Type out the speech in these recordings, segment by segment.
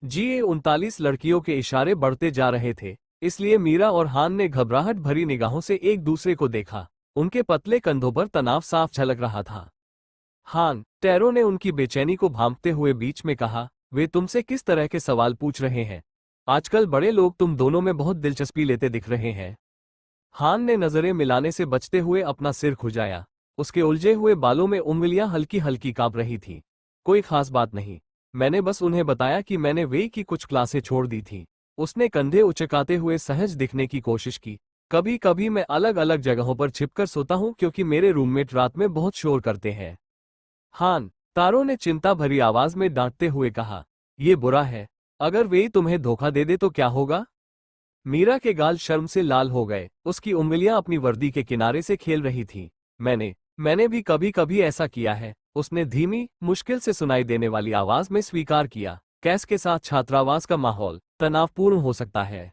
G39 लड़कियों के इशारे बढ़ते जा रहे थे, इसलिए मीरा और हान ने घबराहट भरी निगाहों से एक दूसरे को देखा। उनके पतले कंधों पर तनाव साफ झलक रहा था। हान, टैरो ने उनकी बेचैनी को भांपते हुए बीच में कहा, वे तुमसे किस तरह के सवाल पूछ रहे हैं? आजकल बड़े लोग तुम दोनों में बहुत दिलचस्पी लेते दिख रहे हैं। हान ने नजरें मिलाने से बचते हुए अपना सिर खुजाया। उसके उलझे हुए बालों में उंगलियां हल्की हल्की कांप रही थी। कोई खास बात नहीं, मैंने बस उन्हें बताया कि मैंने वे की कुछ क्लासें छोड़ दी थी। उसने कंधे उचकाते हुए सहज दिखने की कोशिश की। कभी कभी मैं अलग अलग जगहों पर छिपकर सोता हूं क्योंकि मेरे रूममेट रात में बहुत शोर करते हैं। हान, तारो ने चिंता भरी आवाज में डांटते हुए कहा, यह बुरा है। अगर वे तुम्हें धोखा दे दे तो क्या होगा? मीरा के गाल शर्म से लाल हो गए। उसकी उंगलियां अपनी वर्दी के किनारे से खेल रही थीं। मैंने भी कभी कभी ऐसा किया है, उसने धीमी, मुश्किल से सुनाई देने वाली आवाज में स्वीकार किया। कैस के साथ छात्रावास का माहौल तनावपूर्ण हो सकता है।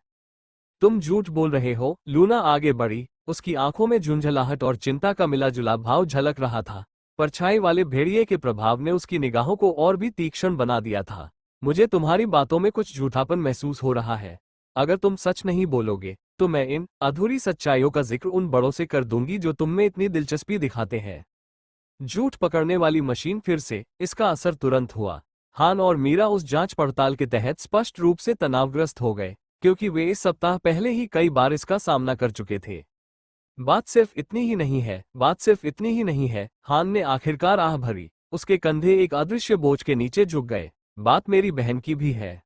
तुम झूठ बोल रहे हो। लूना आगे बढ़ी। उसकी आंखों में झुंझलाहट और चिंता का मिला जुला भाव झलक रहा था। परछाई वाले भेड़िए के प्रभाव ने उसकी निगाहों को और भी तीक्ष्ण बना दिया था। मुझे तुम्हारी बातों में कुछ झूठापन महसूस हो रहा है। अगर तुम सच नहीं बोलोगे तो मैं इन अधूरी सच्चाइयों का जिक्र उन बड़ों से कर दूंगी जो तुम में इतनी दिलचस्पी दिखाते हैं। झूठ पकड़ने वाली मशीन फिर से, इसका असर तुरंत हुआ। हान और मीरा उस जांच पड़ताल के तहत स्पष्ट रूप से तनावग्रस्त हो गए, क्योंकि वे इस सप्ताह पहले ही कई बार इसका सामना कर चुके थे। बात सिर्फ इतनी ही नहीं है। हान ने आखिरकार आह भरी। उसके कंधे एक अदृश्य बोझ के नीचे झुक गए। बात मेरी बहन की भी है।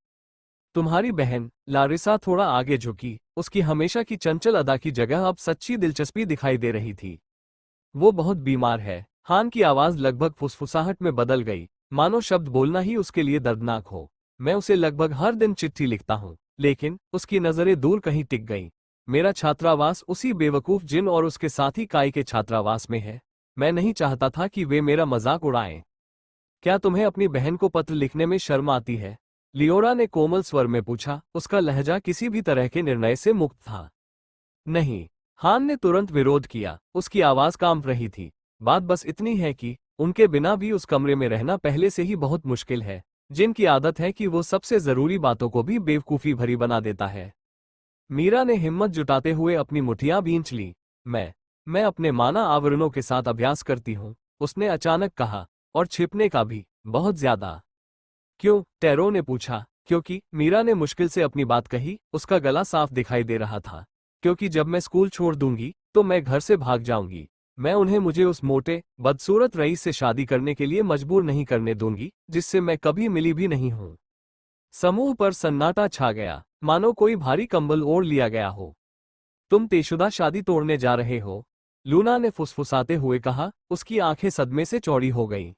तुम्हारी बहन? लारिसा थोड़ा आगे झुकी। उसकी हमेशा की चंचल अदा की जगह अब सच्ची दिलचस्पी दिखाई दे रही थी। वो बहुत बीमार है। हान की आवाज लगभग फुसफुसाहट में बदल गई, मानो शब्द बोलना ही उसके लिए दर्दनाक हो। मैं उसे लगभग हर दिन चिट्ठी लिखता हूँ, लेकिन उसकी नजरें दूर कहीं टिक गईं। मेरा छात्रावास उसी बेवकूफ जिन और उसके साथी काई के छात्रावास में है। मैं नहीं चाहता था कि वे मेरा मजाक उड़ाएं। क्या तुम्हें अपनी बहन को पत्र लिखने में शर्म आती है? लियोरा ने कोमल स्वर में पूछा। उसका लहजा किसी भी तरह के निर्णय से मुक्त था। नहीं, हान ने तुरंत विरोध किया। उसकी आवाज कांप रही थी। बात बस इतनी है कि उनके बिना भी उस कमरे में रहना पहले से ही बहुत मुश्किल है। जिनकी आदत है कि वो सबसे जरूरी बातों को भी बेवकूफी भरी बना देता है। मीरा ने हिम्मत जुटाते हुए अपनी मुठियां भींच ली। मैं अपने माना आवरणों के साथ अभ्यास करती हूँ, उसने अचानक कहा, और छिपने का भी, बहुत ज्यादा। क्यों? टैरो ने पूछा। क्योंकि, मीरा ने मुश्किल से अपनी बात कही। उसका गला साफ दिखाई दे रहा था। क्योंकि जब मैं स्कूल छोड़ दूंगी तो मैं घर से भाग जाऊंगी। मैं उन्हें मुझे उस मोटे, बदसूरत रईस से शादी करने के लिए मजबूर नहीं करने दूंगी, जिससे मैं कभी मिली भी नहीं हूं। समूह पर सन्नाटा छा गया, मानो कोई भारी कंबल ओढ़ लिया गया हो। तुम तयशुदा शादी तोड़ने जा रहे हो? लूना ने फुसफुसाते हुए कहा। उसकी आंखें सदमे से चौड़ी हो गईं।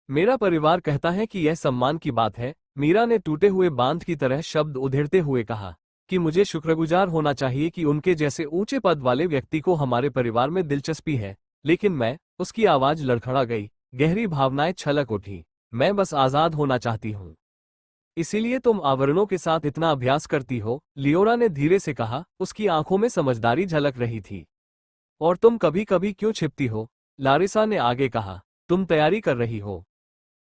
मेरा परिवार कहता है कि यह सम्मान की बात है। मीरा ने टूटे हुए बांध की तरह शब्द उधेड़ते हुए कहा, कि मुझे शुक्रगुजार होना चाहिए कि उनके जैसे ऊंचे पद वाले व्यक्ति को हमारे परिवार में दिलचस्पी है। लेकिन मैं, उसकी आवाज लड़खड़ा गई। गहरी भावनाएं छलक उठी। मैं बस आजाद होना चाहती हूँ। इसीलिए तुम आवरणों के साथ इतना अभ्यास करती हो? लियोरा ने धीरे से कहा। उसकी आंखों में समझदारी झलक रही थी। और तुम कभी कभी क्यों छिपती हो? लारिसा ने आगे कहा। तुम तैयारी कर रही हो?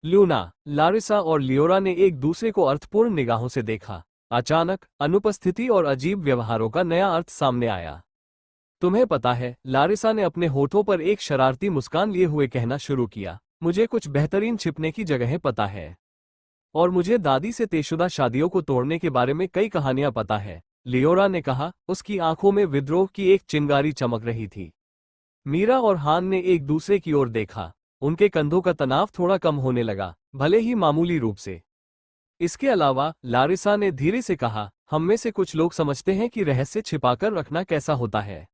लूना, लारिसा और लियोरा ने एक दूसरे को अर्थपूर्ण निगाहों से देखा। अचानक, अनुपस्थिति और अजीब व्यवहारों का नया अर्थ सामने आया। तुम्हें पता है, लारिसा ने अपने होठों पर एक शरारती मुस्कान लिए हुए कहना शुरू किया, मुझे कुछ बेहतरीन छिपने की जगहें पता है। और मुझे दादी से तयशुदा शादियों को तोड़ने के बारे में कई कहानियां पता है। लियोरा ने कहा। उसकी आंखों में विद्रोह की एक चिंगारी चमक रही थी। मीरा और हान ने एक दूसरे की ओर देखा। उनके कंधों का तनाव थोड़ा कम होने लगा, भले ही मामूली रूप से। इसके अलावा, लारिसा ने धीरे से कहा, हम में से कुछ लोग समझते हैं कि रहस्य छिपाकर रखना कैसा होता है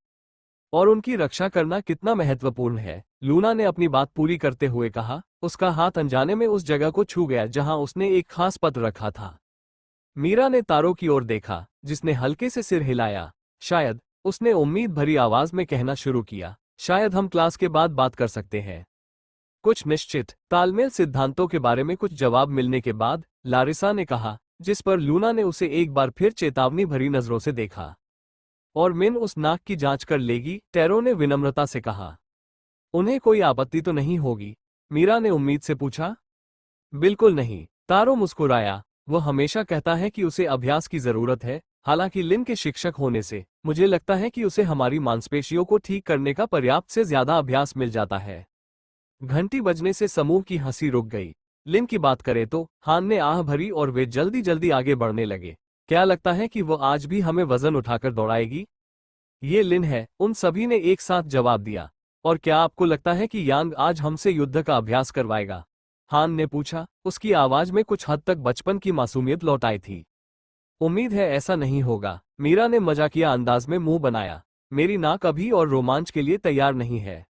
और उनकी रक्षा करना कितना महत्वपूर्ण है। लूना ने अपनी बात पूरी करते हुए कहा। उसका हाथ अनजाने में उस जगह को छू गया जहां उसने एक खास पत्र रखा था। मीरा ने तारों की ओर देखा, जिसने हल्के से सिर हिलाया। शायद, उसने उम्मीद भरी आवाज में कहना शुरू किया, शायद हम क्लास के बाद बात कर सकते हैं। कुछ निश्चित, तालमेल सिद्धांतों के बारे में कुछ जवाब मिलने के बाद, लारिसा ने कहा, जिस पर लूना ने उसे एक बार फिर चेतावनी भरी नजरों से देखा। और मिन उस नाक की जांच कर लेगी? टैरो ने विनम्रता से कहा। उन्हें कोई आपत्ति तो नहीं होगी? मीरा ने उम्मीद से पूछा। बिल्कुल नहीं, तारो मुस्कुराया। वो हमेशा कहता है कि उसे अभ्यास की जरूरत है, हालांकि लिन के शिक्षक होने से मुझे लगता है कि उसे हमारी मांसपेशियों को ठीक करने का पर्याप्त से ज्यादा अभ्यास मिल जाता है। घंटी बजने से समूह की हंसी रुक गई। लिन की बात करें तो हान ने आह भरी और वे जल्दी जल्दी आगे बढ़ने लगे। क्या लगता है कि वो आज भी हमें वजन उठाकर दौड़ाएगी? ये लिन है, उन सभी ने एक साथ जवाब दिया। और क्या आपको लगता है कि यांग आज हमसे युद्ध का अभ्यास करवाएगा? हान ने पूछा, उसकी आवाज में कुछ हद तक बचपन की मासूमियत लौट आई थी। उम्मीद है ऐसा नहीं होगा, मीरा ने मजाकिया अंदाज में मुंह बनाया। मेरी नाक अभी और रोमांच के लिए तैयार नहीं है।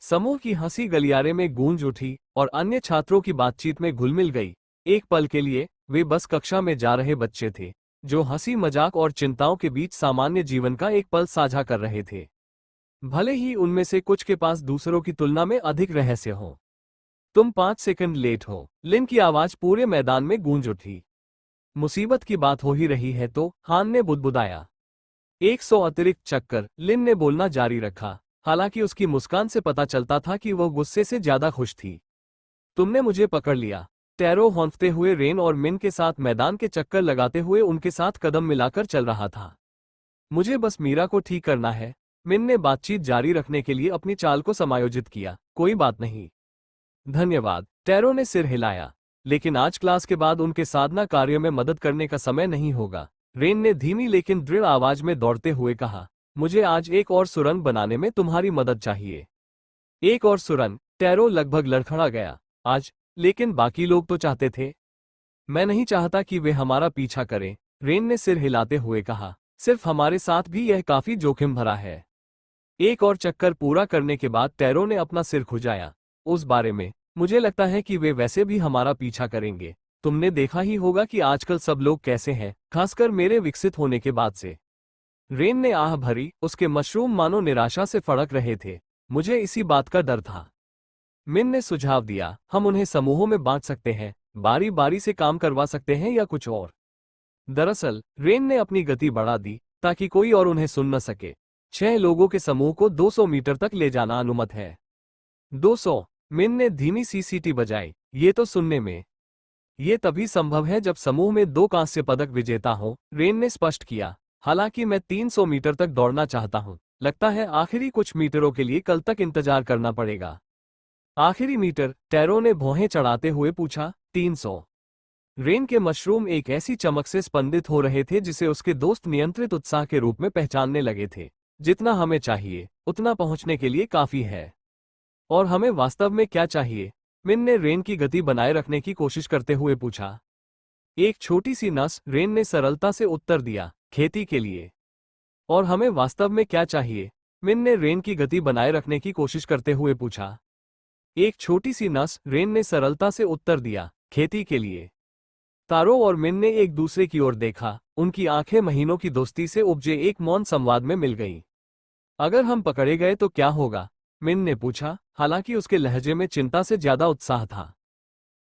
समूह की हंसी गलियारे में गूंज उठी और अन्य छात्रों की बातचीत में घुल-मिल गई। एक पल के लिए वे बस कक्षा में जा रहे बच्चे थे, जो हंसी मजाक और चिंताओं के बीच सामान्य जीवन का एक पल साझा कर रहे थे। भले ही उनमें से कुछ के पास दूसरों की तुलना में अधिक रहस्य हो। तुम 5 सेकंड लेट हो, लिन की आवाज पूरे मैदान में गूंज उठी। मुसीबत की बात हो ही रही है तो, हान ने बुदबुदाया। 100 अतिरिक्त चक्कर, लिन ने बोलना जारी रखा, हालांकि उसकी मुस्कान से पता चलता था कि वह गुस्से से ज्यादा खुश थी। तुमने मुझे पकड़ लिया। टैरो हौंफते हुए रेन और मिन के साथ मैदान के चक्कर लगाते हुए उनके साथ कदम मिलाकर चल रहा था। मुझे बस मीरा को ठीक करना है। मिन ने बातचीत जारी रखने के लिए अपनी चाल को समायोजित किया। कोई बात नहीं। धन्यवाद, टैरो ने सिर हिलाया। लेकिन आज क्लास के बाद उनके साधना कार्य में मदद करने का समय नहीं होगा। रेन ने धीमी लेकिन दृढ़ आवाज में दौड़ते हुए कहा, मुझे आज एक और सुरंग बनाने में तुम्हारी मदद चाहिए। एक और सुरंग? टैरो लगभग लड़खड़ा गया। आज? लेकिन बाकी लोग तो चाहते थे। मैं नहीं चाहता कि वे हमारा पीछा करें, रेन ने सिर हिलाते हुए कहा। सिर्फ हमारे साथ भी यह काफी जोखिम भरा है। एक और चक्कर पूरा करने के बाद टैरो ने अपना सिर खुजाया। उस बारे में, मुझे लगता है कि वे वैसे भी हमारा पीछा करेंगे। तुमने देखा ही होगा कि आजकल सब लोग कैसे हैं, खासकर मेरे विकसित होने के बाद से। रेन ने आह भरी, उसके मशरूम मानो निराशा से फड़क रहे थे। मुझे इसी बात का डर था। मिन ने सुझाव दिया, हम उन्हें समूहों में बांट सकते हैं, बारी बारी से काम करवा सकते हैं या कुछ और। दरअसल रेन ने अपनी गति बढ़ा दी ताकि कोई और उन्हें सुन न सके। 6 लोगों के समूह को 200 मीटर तक ले जाना अनुमत है। 200। मिन ने धीमी सी सीटी बजाई। ये तो सुनने में ये तभी संभव है जब समूह में 2 कांस्य पदक विजेता हों, रेन ने स्पष्ट किया। हालांकि मैं 300 मीटर तक दौड़ना चाहता हूं। लगता है आखिरी कुछ मीटरों के लिए कल तक इंतजार करना पड़ेगा। आखिरी मीटर? टैरो ने भौहें चढ़ाते हुए पूछा। 300। रेन के मशरूम एक ऐसी चमक से स्पंदित हो रहे थे जिसे उसके दोस्त नियंत्रित उत्साह के रूप में पहचानने लगे थे। जितना हमें चाहिए उतना पहुंचने के लिए काफी है। और हमें वास्तव में क्या चाहिए? मिन ने रेन की गति बनाए रखने की कोशिश करते हुए पूछा। एक छोटी सी नस, रेन ने सरलता से उत्तर दिया, खेती के लिए। और हमें वास्तव में क्या चाहिए? मिन ने रेन की गति बनाए रखने की कोशिश करते हुए पूछा। एक छोटी सी नस, रेन ने सरलता से उत्तर दिया, खेती के लिए। तारो और मिन ने एक दूसरे की ओर देखा, उनकी आंखें महीनों की दोस्ती से उपजे एक मौन संवाद में मिल गईं। अगर हम पकड़े गए तो क्या होगा? मिन ने पूछा, हालांकि उसके लहजे में चिंता से ज्यादा उत्साह था।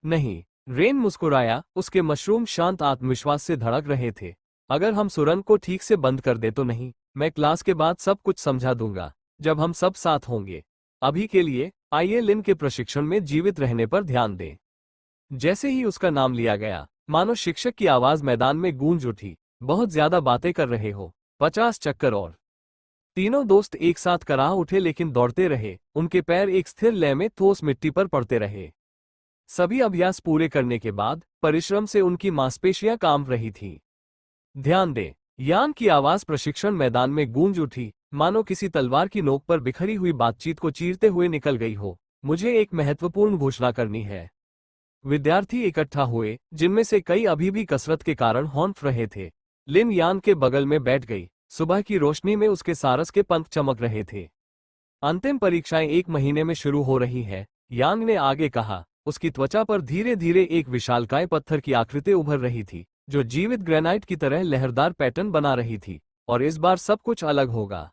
नहीं, रेन मुस्कुराया, उसके मशरूम शांत आत्मविश्वास से धड़क रहे थे। अगर हम सुरंग को ठीक से बंद कर दे तो नहीं, मैं क्लास के बाद सब कुछ समझा दूंगा, जब हम सब साथ होंगे। अभी के लिए, आइए लिन के प्रशिक्षण में जीवित रहने पर ध्यान दें। जैसे ही उसका नाम लिया गया, मानो शिक्षक की आवाज मैदान में गूंज उठी। बहुत ज्यादा बातें कर रहे हो। 50 चक्कर और। तीनों दोस्त एक साथ कराह उठे लेकिन दौड़ते रहे, उनके पैर एक स्थिर लय में ठोस मिट्टी पर पड़ते रहे। सभी अभ्यास पूरे करने के बाद, परिश्रम से उनकी मांसपेशियां कांप रही थीं। ध्यान दें, यान की आवाज प्रशिक्षण मैदान में गूंज उठी, मानो किसी तलवार की नोक पर बिखरी हुई बातचीत को चीरते हुए निकल गई हो। मुझे एक महत्वपूर्ण घोषणा करनी है। विद्यार्थी इकट्ठा हुए, जिनमें से कई अभी भी कसरत के कारण हौंफ रहे थे। लिन यान के बगल में बैठ गई। सुबह की रोशनी में उसके सारस के पंख चमक रहे थे। अंतिम परीक्षाएं 1 महीने में शुरू हो रही है, यांग ने आगे कहा। उसकी त्वचा पर धीरे धीरे एक विशालकाय पत्थर की आकृति उभर रही थी, जो जीवित ग्रेनाइट की तरह लहरदार पैटर्न बना रही थी। और इस बार सब कुछ अलग होगा।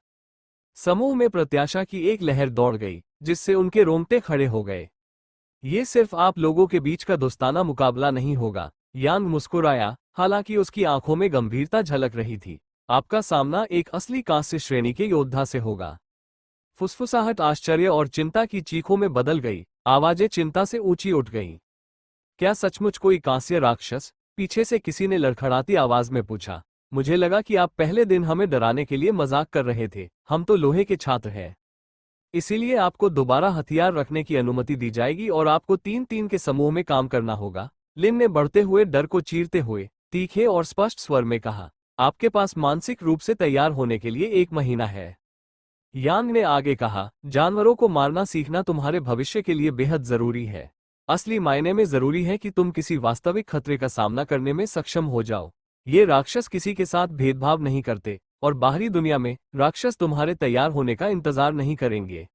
समूह में प्रत्याशा की एक लहर दौड़ गई, जिससे उनके रोंगटे खड़े हो गए। ये सिर्फ आप लोगों के बीच का दोस्ताना मुकाबला नहीं होगा। यांग मुस्कुराया, हालांकि उसकी आंखों में गंभीरता झलक रही थी। आपका सामना एक असली कांस्य श्रेणी के योद्धा से होगा। फुसफुसाहट आश्चर्य और चिंता की चीखों में बदल गई, आवाजें चिंता से ऊंची उठ गईं। क्या सचमुच कोई कांस्य राक्षस? पीछे से किसी ने लड़खड़ाती आवाज में पूछा। मुझे लगा कि आप पहले दिन हमें डराने के लिए मजाक कर रहे थे। हम तो लोहे के छात्र हैं, इसीलिए आपको दोबारा हथियार रखने की अनुमति दी जाएगी और आपको 3-3 के समूह में काम करना होगा। लिन ने बढ़ते हुए डर को चीरते हुए तीखे और स्पष्ट स्वर में कहा। आपके पास मानसिक रूप से तैयार होने के लिए 1 महीना है। यांग ने आगे कहा, जानवरों को मारना सीखना तुम्हारे भविष्य के लिए बेहद जरूरी है। असली मायने में जरूरी है कि तुम किसी वास्तविक खतरे का सामना करने में सक्षम हो जाओ। ये राक्षस किसी के साथ भेदभाव नहीं करते और बाहरी दुनिया में राक्षस तुम्हारे तैयार होने का इंतजार नहीं करेंगे।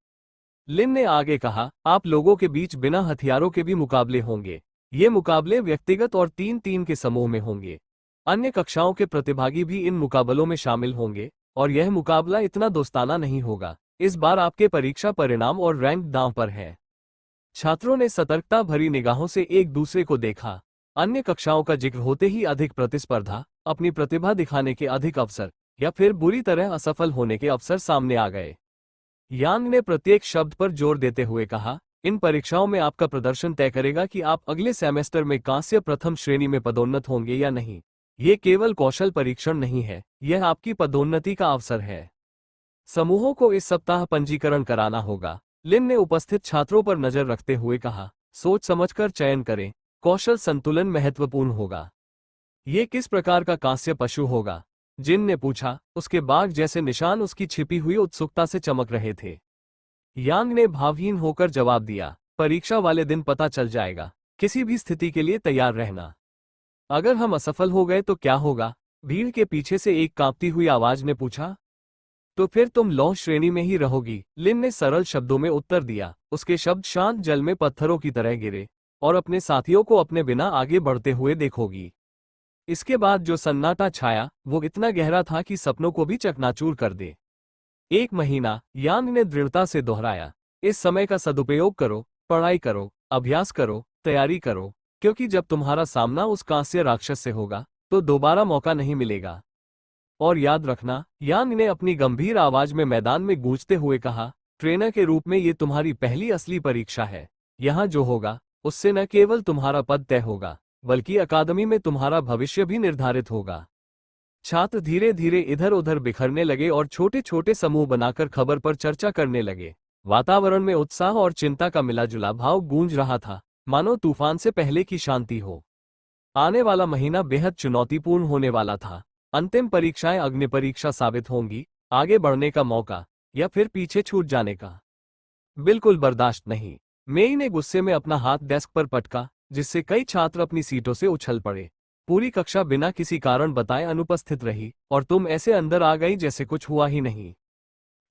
लिन ने आगे कहा, आप लोगों के बीच बिना हथियारों के भी मुकाबले होंगे। ये मुकाबले व्यक्तिगत और 3-3 के समूह में होंगे। अन्य कक्षाओं के प्रतिभागी भी इन मुकाबलों में शामिल होंगे और यह मुकाबला इतना दोस्ताना नहीं होगा। इस बार आपके परीक्षा परिणाम और रैंक दांव पर है। छात्रों ने सतर्कता भरी निगाहों से एक दूसरे को देखा। अन्य कक्षाओं का जिक्र होते ही अधिक प्रतिस्पर्धा, अपनी प्रतिभा दिखाने के अधिक अवसर या फिर बुरी तरह असफल होने के अवसर सामने आ गए। यांग ने प्रत्येक शब्द पर जोर देते हुए कहा, इन परीक्षाओं में आपका प्रदर्शन तय करेगा कि आप अगले सेमेस्टर में कांस्य प्रथम श्रेणी में पदोन्नत होंगे या नहीं। ये केवल कौशल परीक्षण नहीं है, यह आपकी पदोन्नति का अवसर है। समूहों को इस सप्ताह पंजीकरण कराना होगा। लिन ने उपस्थित छात्रों पर नजर रखते हुए कहा, सोच समझकर चयन करें, कौशल संतुलन महत्वपूर्ण होगा। ये किस प्रकार का कांस्य पशु होगा? जिन ने पूछा, उसके बाघ जैसे निशान उसकी छिपी हुई उत्सुकता से चमक रहे थे। यांग ने भावहीन होकर जवाब दिया, परीक्षा वाले दिन पता चल जाएगा। किसी भी स्थिति के लिए तैयार रहना। अगर हम असफल हो गए तो क्या होगा? भीड़ के पीछे से एक कांपती हुई आवाज ने पूछा। तो फिर तुम लौह श्रेणी में ही रहोगी, लिन ने सरल शब्दों में उत्तर दिया। उसके शब्द शांत जल में पत्थरों की तरह गिरे, और अपने साथियों को अपने बिना आगे बढ़ते हुए देखोगी। इसके बाद जो सन्नाटा छाया वो इतना गहरा था कि सपनों को भी चकनाचूर कर दे। 1 महीना, यांग ने दृढ़ता से दोहराया। इस समय का सदुपयोग करो, पढ़ाई करो, अभ्यास करो, तैयारी करो, क्योंकि जब तुम्हारा सामना उस कांस्य राक्षस से होगा तो दोबारा मौका नहीं मिलेगा। और याद रखना, यांग ने अपनी गंभीर आवाज में मैदान में गूंजते हुए कहा, ट्रेनर के रूप में ये तुम्हारी पहली असली परीक्षा है। यहाँ जो होगा उससे न केवल तुम्हारा पद तय होगा, बल्कि अकादमी में तुम्हारा भविष्य भी निर्धारित होगा। छात्र धीरे धीरे इधर उधर बिखरने लगे और छोटे छोटे समूह बनाकर खबर पर चर्चा करने लगे। वातावरण में उत्साह और चिंता का मिलाजुला भाव गूंज रहा था, मानो तूफान से पहले की शांति हो। आने वाला महीना बेहद चुनौतीपूर्ण होने वाला था। अंतिम परीक्षाएं अग्नि परीक्षा साबित होंगी, आगे बढ़ने का मौका या फिर पीछे छूट जाने का। बिल्कुल बर्दाश्त नहीं। मेई ने गुस्से में अपना हाथ डेस्क पर पटका, जिससे कई छात्र अपनी सीटों से उछल पड़े। पूरी कक्षा बिना किसी कारण बताए अनुपस्थित रही और तुम ऐसे अंदर आ गई जैसे कुछ हुआ ही नहीं।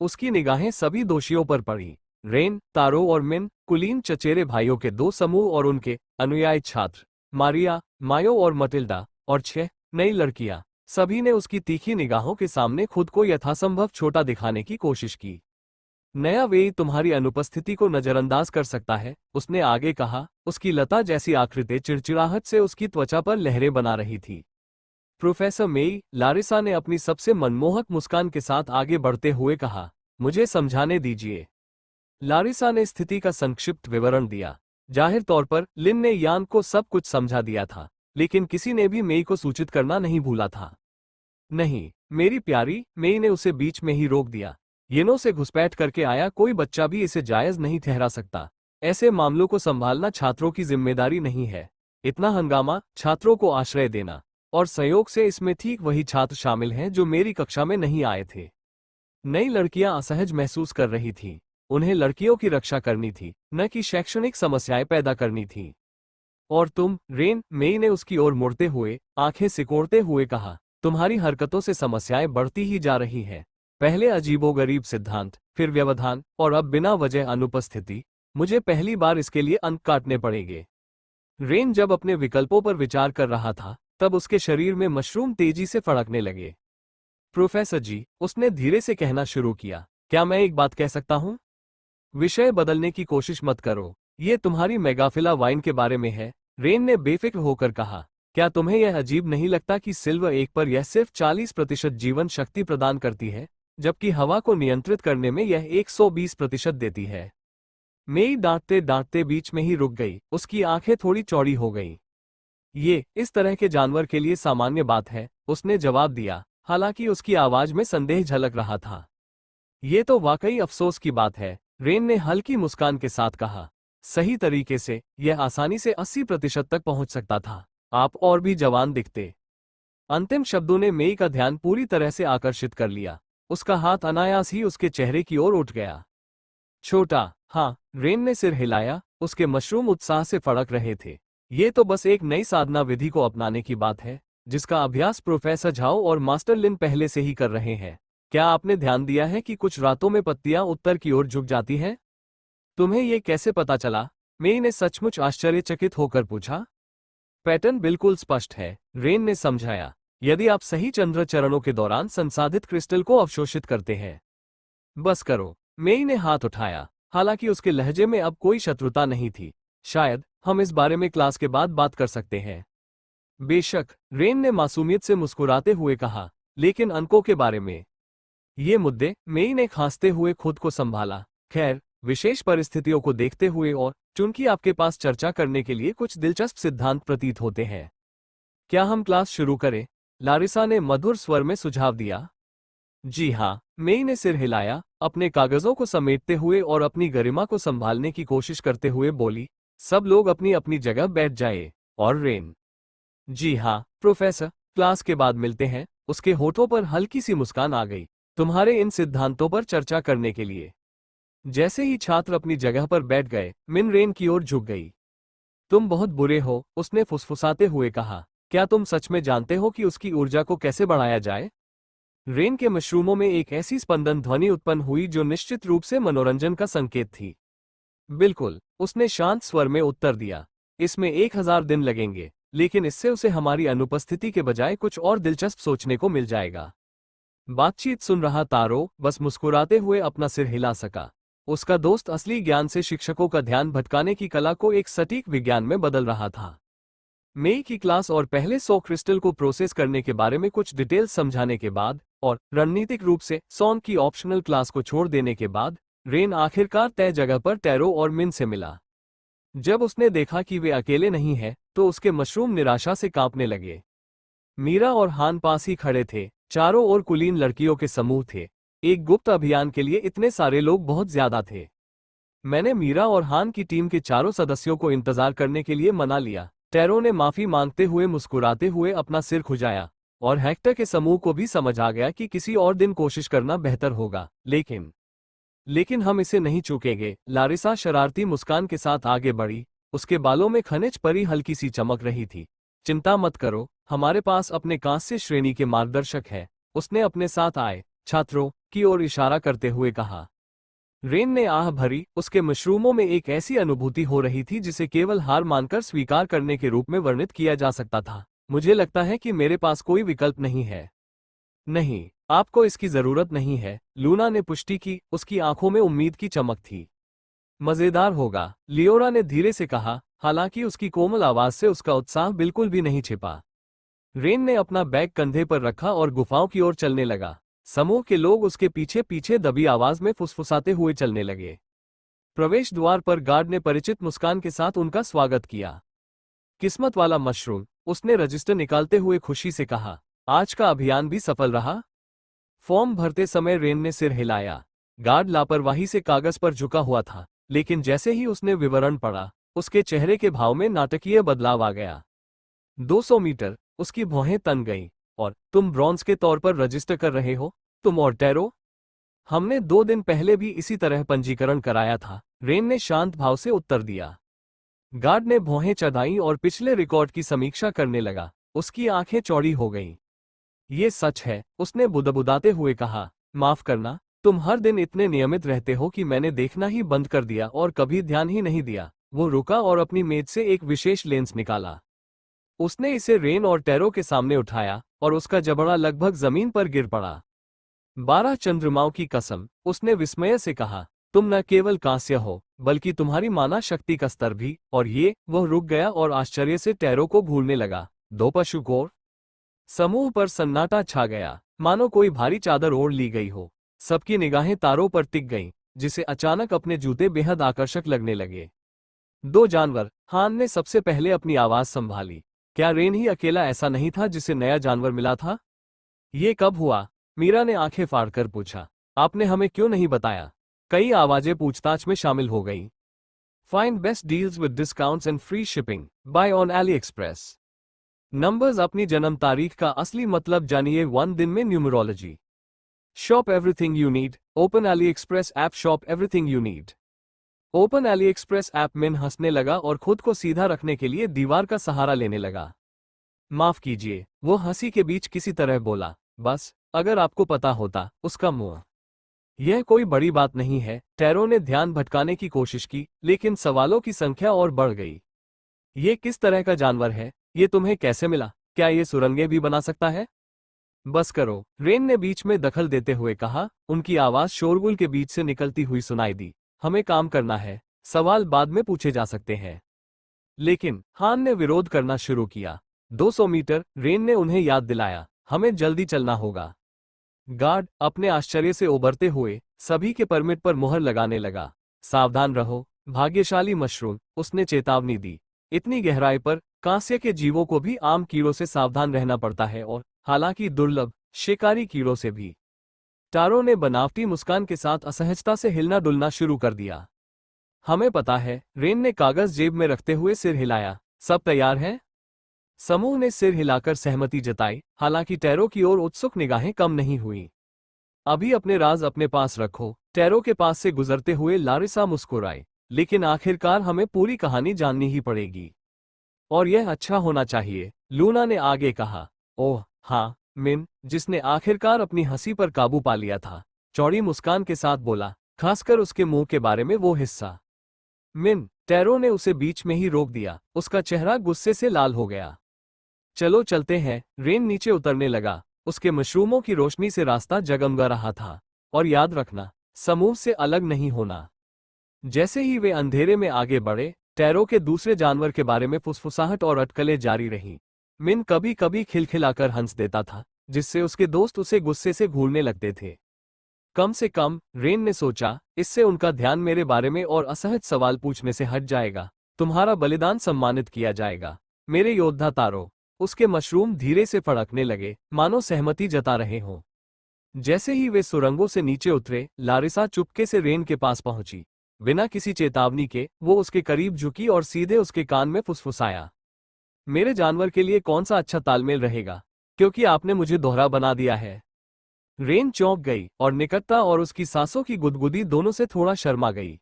उसकी निगाहें सभी दोषियों पर पड़ी। रेन, तारो और मिन, कुलीन चचेरे भाइयों के 2 समूह और उनके अनुयायी छात्र, मारिया, मायो और मटिल्डा, और 6 नई लड़कियां। सभी ने उसकी तीखी निगाहों के सामने खुद को यथासंभव छोटा दिखाने की कोशिश की। नया वेई तुम्हारी अनुपस्थिति को नजरअंदाज कर सकता है, उसने आगे कहा। उसकी लता जैसी आकृति चिड़चिड़ाहट से उसकी त्वचा पर लहरें बना रही थी। प्रोफेसर मेई, लारिसा ने अपनी सबसे मनमोहक मुस्कान के साथ आगे बढ़ते हुए कहा, मुझे समझाने दीजिए। लारिसा ने स्थिति का संक्षिप्त विवरण दिया। जाहिर तौर पर लिन ने यान को सब कुछ समझा दिया था, लेकिन किसी ने भी मेई को सूचित करना नहीं भूला था। नहीं मेरी प्यारी, मेई ने उसे बीच में ही रोक दिया। येनो से घुसपैठ करके आया कोई बच्चा भी इसे जायज नहीं ठहरा सकता। ऐसे मामलों को संभालना छात्रों की जिम्मेदारी नहीं है। इतना हंगामा, छात्रों को आश्रय देना, और संयोग से इसमें ठीक वही छात्र शामिल हैं जो मेरी कक्षा में नहीं आए थे। नई लड़कियां असहज महसूस कर रही थीं। उन्हें लड़कियों की रक्षा करनी थी, न कि शैक्षणिक समस्याएं पैदा करनी थी। और तुम, रेन, मेई ने उसकी ओर मुड़ते हुए आंखें सिकोड़ते हुए कहा, तुम्हारी हरकतों से समस्याएं बढ़ती ही जा रही हैं। पहले अजीबोगरीब सिद्धांत, फिर व्यवधान, और अब बिना वजह अनुपस्थिति। मुझे पहली बार इसके लिए अंक काटने पड़ेंगे। रेन जब अपने विकल्पों पर विचार कर रहा था, तब उसके शरीर में मशरूम तेजी से फड़कने लगे। प्रोफेसर जी, उसने धीरे से कहना शुरू किया, क्या मैं एक बात कह सकता हूं? विषय बदलने की कोशिश मत करो। ये तुम्हारी मेगाफिला वाइन के बारे में है, रेन ने बेफिक्र होकर कहा। क्या तुम्हें यह अजीब नहीं लगता कि सिल्वर एक पर यह सिर्फ 40% जीवन शक्ति प्रदान करती है, जबकि हवा को नियंत्रित करने में यह 120% देती है? मेई डांटते डांटते बीच में ही रुक गई, उसकी आंखें थोड़ी चौड़ी हो गईं। ये इस तरह के जानवर के लिए सामान्य बात है, उसने जवाब दिया, हालांकि उसकी आवाज में संदेह झलक रहा था। ये तो वाकई अफसोस की बात है, रेन ने हल्की मुस्कान के साथ कहा। सही तरीके से यह आसानी से 80% तक पहुंच सकता था। आप और भी जवान दिखते। अंतिम शब्दों ने मेई का ध्यान पूरी तरह से आकर्षित कर लिया। उसका हाथ अनायास ही उसके चेहरे की ओर उठ गया। छोटा, हाँ, रेन ने सिर हिलाया, उसके मशरूम उत्साह से फड़क रहे थे। ये तो बस एक नई साधना विधि को अपनाने की बात है, जिसका अभ्यास प्रोफेसर झाओ और मास्टर लिन पहले से ही कर रहे हैं। क्या आपने ध्यान दिया है कि कुछ रातों में पत्तियां उत्तर की ओर झुक जाती हैं? तुम्हें ये कैसे पता चला? मेई ने सचमुच आश्चर्यचकित होकर पूछा। पैटर्न बिल्कुल स्पष्ट है, रेन ने समझाया। यदि आप सही चंद्र चरणों के दौरान संसाधित क्रिस्टल को अवशोषित करते हैं। बस करो, मेई ने हाथ उठाया। हालांकि उसके लहजे में अब कोई शत्रुता नहीं थी। शायद हम इस बारे में क्लास के बाद बात कर सकते हैं। बेशक, रेन ने मासूमियत से मुस्कुराते हुए कहा, लेकिन अंकों के बारे में। ये मुद्दे, मेई ने खांसते हुए खुद को संभाला। खैर, विशेष परिस्थितियों को देखते हुए और चूंकि आपके पास चर्चा करने के लिए कुछ दिलचस्प सिद्धांत प्रतीत होते हैं। क्या हम क्लास शुरू करें? लारिसा ने मधुर स्वर में सुझाव दिया। जी हाँ, मेई ने सिर हिलाया, अपने कागजों को समेटते हुए और अपनी गरिमा को संभालने की कोशिश करते हुए बोली। सब लोग अपनी अपनी जगह बैठ जाए। और रेन। जी हाँ, प्रोफेसर, क्लास के बाद मिलते हैं। उसके होठों पर हल्की सी मुस्कान आ गई। तुम्हारे इन सिद्धांतों पर चर्चा करने के लिए। जैसे ही छात्र अपनी जगह पर बैठ गए, मिन रेन की ओर झुक गई। तुम बहुत बुरे हो, उसने फुसफुसाते हुए कहा। क्या तुम सच में जानते हो कि उसकी ऊर्जा को कैसे बढ़ाया जाए? रेन के मशरूमों में एक ऐसी स्पंदन ध्वनि उत्पन्न हुई जो निश्चित रूप से मनोरंजन का संकेत थी। बिल्कुल, उसने शांत स्वर में उत्तर दिया। इसमें 1000 दिन लगेंगे, लेकिन इससे उसे हमारी अनुपस्थिति के बजाय कुछ और दिलचस्प सोचने को मिल जाएगा। बातचीत सुन रहा तारो बस मुस्कुराते हुए अपना सिर हिला सका। उसका दोस्त असली ज्ञान से शिक्षकों का ध्यान भटकाने की कला को एक सटीक विज्ञान में बदल रहा था। मेई की क्लास और पहले 100 क्रिस्टल को प्रोसेस करने के बारे में कुछ डिटेल्स समझाने के बाद और रणनीतिक रूप से सॉन की ऑप्शनल क्लास को छोड़ देने के बाद रेन आखिरकार तय जगह पर टैरो और मिन से मिला। जब उसने देखा कि वे अकेले नहीं हैं, तो उसके मशरूम निराशा से कांपने लगे। मीरा और हान पास ही खड़े थे। चारों ओर कुलीन लड़कियों के समूह थे। एक गुप्त अभियान के लिए इतने सारे लोग बहुत ज्यादा थे। मैंने मीरा और हान की टीम के चारों सदस्यों को इंतजार करने के लिए मना लिया। टैरो ने माफी मांगते हुए मुस्कुराते हुए अपना सिर खुजाया, और हेक्टर के समूह को भी समझ आ गया कि किसी और दिन कोशिश करना बेहतर होगा। लेकिन हम इसे नहीं चूकेंगे। लारिसा शरारती मुस्कान के साथ आगे बढ़ी। उसके बालों में खनिज परी हल्की सी चमक रही थी। चिंता मत करो, हमारे पास अपने कांस्य श्रेणी के मार्गदर्शक है। उसने अपने साथ आए छात्रों की ओर इशारा करते हुए कहा। रेन ने आह भरी। उसके मशरूमों में एक ऐसी अनुभूति हो रही थी जिसे केवल हार मानकर स्वीकार करने के रूप में वर्णित किया जा सकता था। मुझे लगता है कि मेरे पास कोई विकल्प नहीं है। नहीं, आपको इसकी जरूरत नहीं है, लूना ने पुष्टि की। उसकी आंखों में उम्मीद की चमक थी। मजेदार होगा, लियोरा ने धीरे से कहा, हालांकि उसकी कोमल आवाज से उसका उत्साह बिल्कुल भी नहीं छिपा। रेन ने अपना बैग कंधे पर रखा और गुफाओं की ओर चलने लगा। समूह के लोग उसके पीछे पीछे दबी आवाज में फुसफुसाते हुए चलने लगे। प्रवेश द्वार पर गार्ड ने परिचित मुस्कान के साथ उनका स्वागत किया। किस्मत वाला मशरूम, उसने रजिस्टर निकालते हुए खुशी से कहा। आज का अभियान भी सफल रहा? फॉर्म भरते समय रेन ने सिर हिलाया। गार्ड लापरवाही से कागज पर झुका हुआ था, लेकिन जैसे ही उसने विवरण पढ़ा, उसके चेहरे के भाव में नाटकीय बदलाव आ गया। 200 मीटर, उसकी भौहें तन गईं। और तुम ब्रॉन्ज के तौर पर रजिस्टर कर रहे हो? तुम और टैरो? हमने 2 दिन पहले भी इसी तरह पंजीकरण कराया था, रेन ने शांत भाव से उत्तर दिया। गार्ड ने भौहें चढ़ाईं और पिछले रिकॉर्ड की समीक्षा करने लगा। उसकी आंखें चौड़ी हो गईं। ये सच है, उसने बुदबुदाते हुए कहा। माफ करना, तुम हर दिन इतने नियमित रहते हो कि मैंने देखना ही बंद कर दिया और कभी ध्यान ही नहीं दिया। वो रुका और अपनी मेज से एक विशेष लेंस निकाला। उसने इसे रेन और टैरो के सामने उठाया और उसका जबड़ा लगभग जमीन पर गिर पड़ा। 12 चंद्रमाओं की कसम, उसने विस्मय से कहा। तुम न केवल कांस्य हो, बल्कि तुम्हारी माना शक्ति का स्तर भी। और ये, वह रुक गया और आश्चर्य से टैरो को भूलने लगा। 2 पशुकोर। समूह पर सन्नाटा छा गया, मानो कोई भारी चादर ओढ़ ली गई हो। सबकी निगाहें तारों पर टिक गईं, जिसे अचानक अपने जूते बेहद आकर्षक लगने लगे। 2 जानवर, हान ने सबसे पहले अपनी आवाज संभाली। क्या रेन ही अकेला ऐसा नहीं था जिसे नया जानवर मिला था? ये कब हुआ? मीरा ने आंखें फाड़कर पूछा। आपने हमें क्यों नहीं बताया? कई आवाजें पूछताछ में शामिल हो गईं। Find best deals with discounts and free shipping, buy on AliExpress. Numbers अपनी जन्म तारीख का असली मतलब जानिए 1 दिन में numerology. Shop everything you need, open AliExpress app. Shop everything you need, open AliExpress app. मिन हंसने लगा और खुद को सीधा रखने के लिए दीवार का सहारा लेने लगा। माफ कीजिए, वो हंसी के बीच किसी तरह बोला, बस अगर आपको पता होता उसका मुंह। यह कोई बड़ी बात नहीं है। टैरो ने ध्यान भटकाने की कोशिश की, लेकिन सवालों की संख्या और बढ़ गई। ये किस तरह का जानवर है? ये तुम्हें कैसे मिला? क्या ये सुरंगें भी बना सकता है? बस करो, रेन ने बीच में दखल देते हुए कहा। उनकी आवाज शोरगुल के बीच से निकलती हुई सुनाई दी। हमें काम करना है, सवाल बाद में पूछे जा सकते हैं। लेकिन हान ने विरोध करना शुरू किया। 200 मीटर, रेन ने उन्हें याद दिलाया। हमें जल्दी चलना होगा। गार्ड अपने आश्चर्य से उबरते हुए सभी के परमिट पर मुहर लगाने लगा। सावधान रहो, भाग्यशाली मशरूम, उसने चेतावनी दी। इतनी गहराई पर कांस्य के जीवों को भी आम कीड़ों से सावधान रहना पड़ता है, और हालांकि दुर्लभ शिकारी कीड़ों से भी। टारो ने बनावटी मुस्कान के साथ असहजता से हिलना डुलना शुरू कर दिया। हमें पता है, रेन ने कागज जेब में रखते हुए सिर हिलाया। सब तैयार है? समूह ने सिर हिलाकर सहमति जताई, हालांकि टैरो की ओर उत्सुक निगाहें कम नहीं हुई। अभी अपने राज अपने पास रखो। टैरो के पास से गुजरते हुए लारिसा मुस्कुराई। लेकिन आखिरकार हमें पूरी कहानी जाननी ही पड़ेगी, और यह अच्छा होना चाहिए, लूना ने आगे कहा। ओह हाँ, मिन, जिसने आखिरकार अपनी हंसी पर काबू पा लिया था, चौड़ी मुस्कान के साथ बोला, खासकर उसके मुंह के बारे में वो हिस्सा। मिन, टैरो ने उसे बीच में ही रोक दिया। उसका चेहरा गुस्से से लाल हो गया। चलो चलते हैं। रेन नीचे उतरने लगा। उसके मशरूमों की रोशनी से रास्ता जगमगा रहा था। और याद रखना, समूह से अलग नहीं होना। जैसे ही वे अंधेरे में आगे बढ़े, टैरो के दूसरे जानवर के बारे में फुसफुसाहट और अटकलें जारी रहीं। मिन कभी कभी खिलखिलाकर हंस देता था, जिससे उसके दोस्त उसे गुस्से से घूरने लगते थे। कम से कम, रेन ने सोचा, इससे उनका ध्यान मेरे बारे में और असहज सवाल पूछने से हट जाएगा। तुम्हारा बलिदान सम्मानित किया जाएगा, मेरे योद्धा तारो। उसके मशरूम धीरे से फड़कने लगे, मानो सहमति जता रहे हों। जैसे ही वे सुरंगों से नीचे उतरे, लारिसा चुपके से रेन के पास पहुंची। बिना किसी चेतावनी के वो उसके करीब झुकी और सीधे उसके कान में फुसफुसाया। मेरे जानवर के लिए कौन सा अच्छा तालमेल रहेगा, क्योंकि आपने मुझे दोहरा बना दिया है। रेन चौंक गई, और निकटता और उसकी सांसों की गुदगुदी दोनों से थोड़ा शर्मा गई।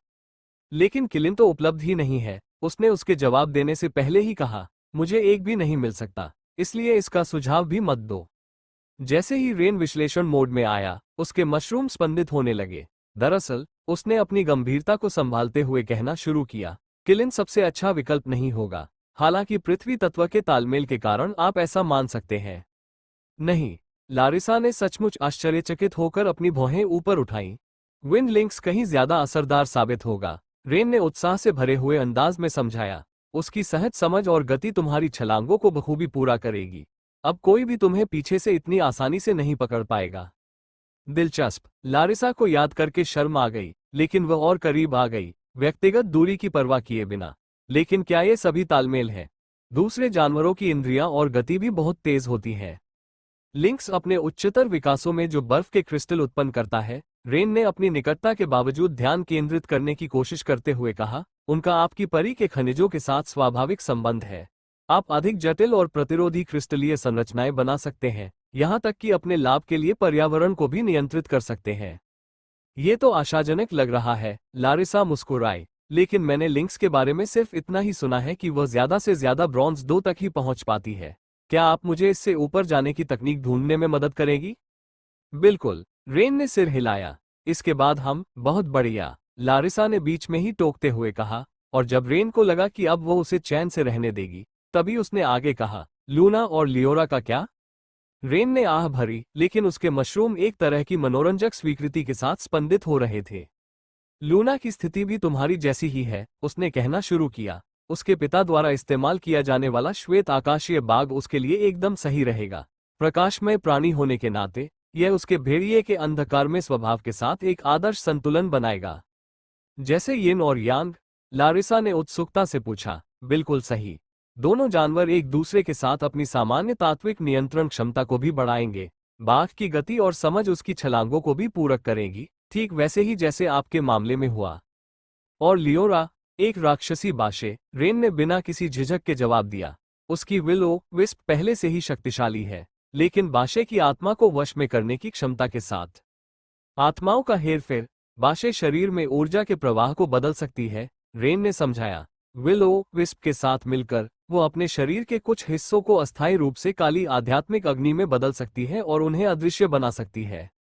लेकिन किलिन तो उपलब्ध ही नहीं है, उसने उसके जवाब देने से पहले ही कहा। मुझे एक भी नहीं मिल सकता, इसलिए इसका सुझाव भी मत दो। जैसे ही रेन विश्लेषण मोड में आया, उसके मशरूम स्पंदित होने लगे। दरअसल, उसने अपनी गंभीरता को संभालते हुए कहना शुरू किया, किलिन सबसे अच्छा विकल्प नहीं होगा। हालांकि पृथ्वी तत्व के तालमेल के कारण आप ऐसा मान सकते हैं। नहीं, लारिसा ने सचमुच आश्चर्यचकित होकर अपनी भौहें ऊपर उठाईं। विंड लिंक्स कहीं ज्यादा असरदार साबित होगा, रेन ने उत्साह से भरे हुए अंदाज में समझाया। उसकी सहज समझ और गति तुम्हारी छलांगों को बखूबी पूरा करेगी। अब कोई भी तुम्हें पीछे से इतनी आसानी से नहीं पकड़ पाएगा। दिलचस्प, लारिसा को याद करके शर्म आ गई, लेकिन वह और करीब आ गई, व्यक्तिगत दूरी की परवाह किए बिना। लेकिन क्या ये सभी तालमेल है? दूसरे जानवरों की इंद्रियां और गति भी बहुत तेज होती है। लिंक्स अपने उच्चतर विकासों में जो बर्फ के क्रिस्टल उत्पन्न करता है। रेन ने अपनी निकटता के बावजूद ध्यान केंद्रित करने की कोशिश करते हुए कहा, उनका आपकी परी के खनिजों के साथ स्वाभाविक संबंध है। आप अधिक जटिल और प्रतिरोधी क्रिस्टलीय संरचनाएं बना सकते हैं, यहां तक कि अपने लाभ के लिए पर्यावरण को भी नियंत्रित कर सकते हैं। ये तो आशाजनक लग रहा है, लारिसा मुस्कुराई। लेकिन मैंने लिंक्स के बारे में सिर्फ इतना ही सुना है कि वह ज्यादा से ज्यादा ब्रॉन्ज 2 तक ही पहुंच पाती है। क्या आप मुझे इससे ऊपर जाने की तकनीक ढूंढने में मदद करेगी? बिल्कुल, रेन ने सिर हिलाया। इसके बाद हम, बहुत बढ़िया, लारिसा ने बीच में ही टोकते हुए कहा। और जब रेन को लगा कि अब वो उसे चैन से रहने देगी, तभी उसने आगे कहा, लूना और लियोरा का क्या? रेन ने आह भरी, लेकिन उसके मशरूम एक तरह की मनोरंजक स्वीकृति के साथ स्पंदित हो रहे थे। लूना की स्थिति भी तुम्हारी जैसी ही है, उसने कहना शुरू किया। उसके पिता द्वारा इस्तेमाल किया जाने वाला श्वेत आकाशीय बाग उसके लिए एकदम सही रहेगा। प्रकाशमय प्राणी होने के नाते, यह उसके भेड़िए के अंधकारमय स्वभाव के साथ एक आदर्श संतुलन बनाएगा। जैसे यिन और यांग? लारिसा ने उत्सुकता से पूछा। बिल्कुल सही। दोनों जानवर एक दूसरे के साथ अपनी सामान्य तात्विक नियंत्रण क्षमता को भी बढ़ाएंगे। बाघ की गति और समझ उसकी छलांगों को भी पूरक करेगी, ठीक वैसे ही जैसे आपके मामले में हुआ। और लियोरा, एक राक्षसी बाशे, रेन ने बिना किसी झिझक के जवाब दिया। उसकी विल ओ विस्प पहले से ही शक्तिशाली है, लेकिन बाशे की आत्मा को वश में करने की क्षमता के साथ। आत्माओं का हेरफेर बाशे शरीर में ऊर्जा के प्रवाह को बदल सकती है, रेन ने समझाया। विल ओ विस्प के साथ मिलकर वो अपने शरीर के कुछ हिस्सों को अस्थायी रूप से काली आध्यात्मिक अग्नि में बदल सकती है और उन्हें अदृश्य बना सकती है।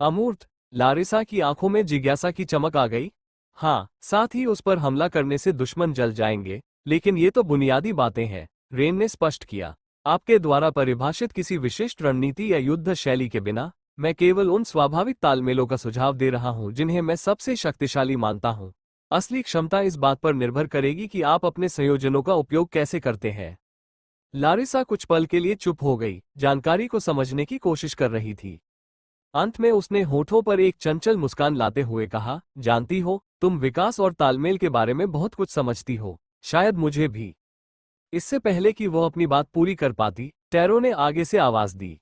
अमूर्त, लारिसा की आंखों में जिज्ञासा की चमक आ गई। हाँ, साथ ही उस पर हमला करने से दुश्मन जल जाएंगे, लेकिन ये तो बुनियादी बातें हैं, रेन ने स्पष्ट किया। आपके द्वारा परिभाषित किसी विशिष्ट रणनीति या युद्ध शैली के बिना मैं केवल उन स्वाभाविक तालमेलों का सुझाव दे रहा हूं जिन्हें मैं सबसे शक्तिशाली मानता हूं। असली क्षमता इस बात पर निर्भर करेगी कि आप अपने संयोजनों का उपयोग कैसे करते हैं। लारिसा कुछ पल के लिए चुप हो गई, जानकारी को समझने की कोशिश कर रही थी। अंत में उसने होठों पर एक चंचल मुस्कान लाते हुए कहा, जानती हो, तुम विकास और तालमेल के बारे में बहुत कुछ समझती हो, शायद मुझे भी। इससे पहले कि वो अपनी बात पूरी कर पाती, टैरो ने आगे से आवाज दी।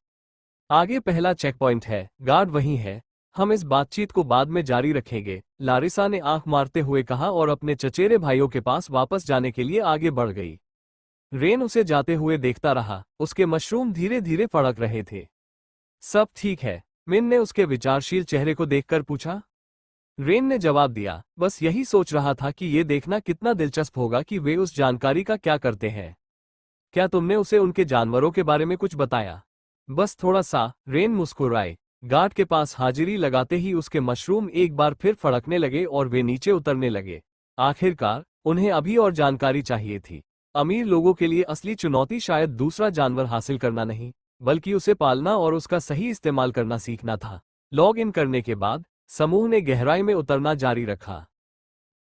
आगे पहला चेक पॉइंट है, गार्ड वहीं है, हम इस बातचीत को बाद में जारी रखेंगे, लारिसा ने आंख मारते हुए कहा और अपने चचेरे भाइयों के पास वापस जाने के लिए आगे बढ़ गई। रेन उसे जाते हुए देखता रहा, उसके मशरूम धीरे धीरे फड़क रहे थे। सब ठीक है? मिन ने उसके विचारशील चेहरे को देखकर पूछा। रेन ने जवाब दिया, बस यही सोच रहा था कि ये देखना कितना दिलचस्प होगा कि वे उस जानकारी का क्या करते हैं। क्या तुमने उसे उनके जानवरों के बारे में कुछ बताया? बस थोड़ा सा, रेन मुस्कुराए। गार्ड के पास हाजिरी लगाते ही उसके मशरूम एक बार फिर फड़कने लगे और वे नीचे उतरने लगे। आखिरकार उन्हें अभी और जानकारी चाहिए थी। अमीर लोगों के लिए असली चुनौती शायद दूसरा जानवर हासिल करना नहीं, बल्कि उसे पालना और उसका सही इस्तेमाल करना सीखना था। लॉग इन करने के बाद समूह ने गहराई में उतरना जारी रखा।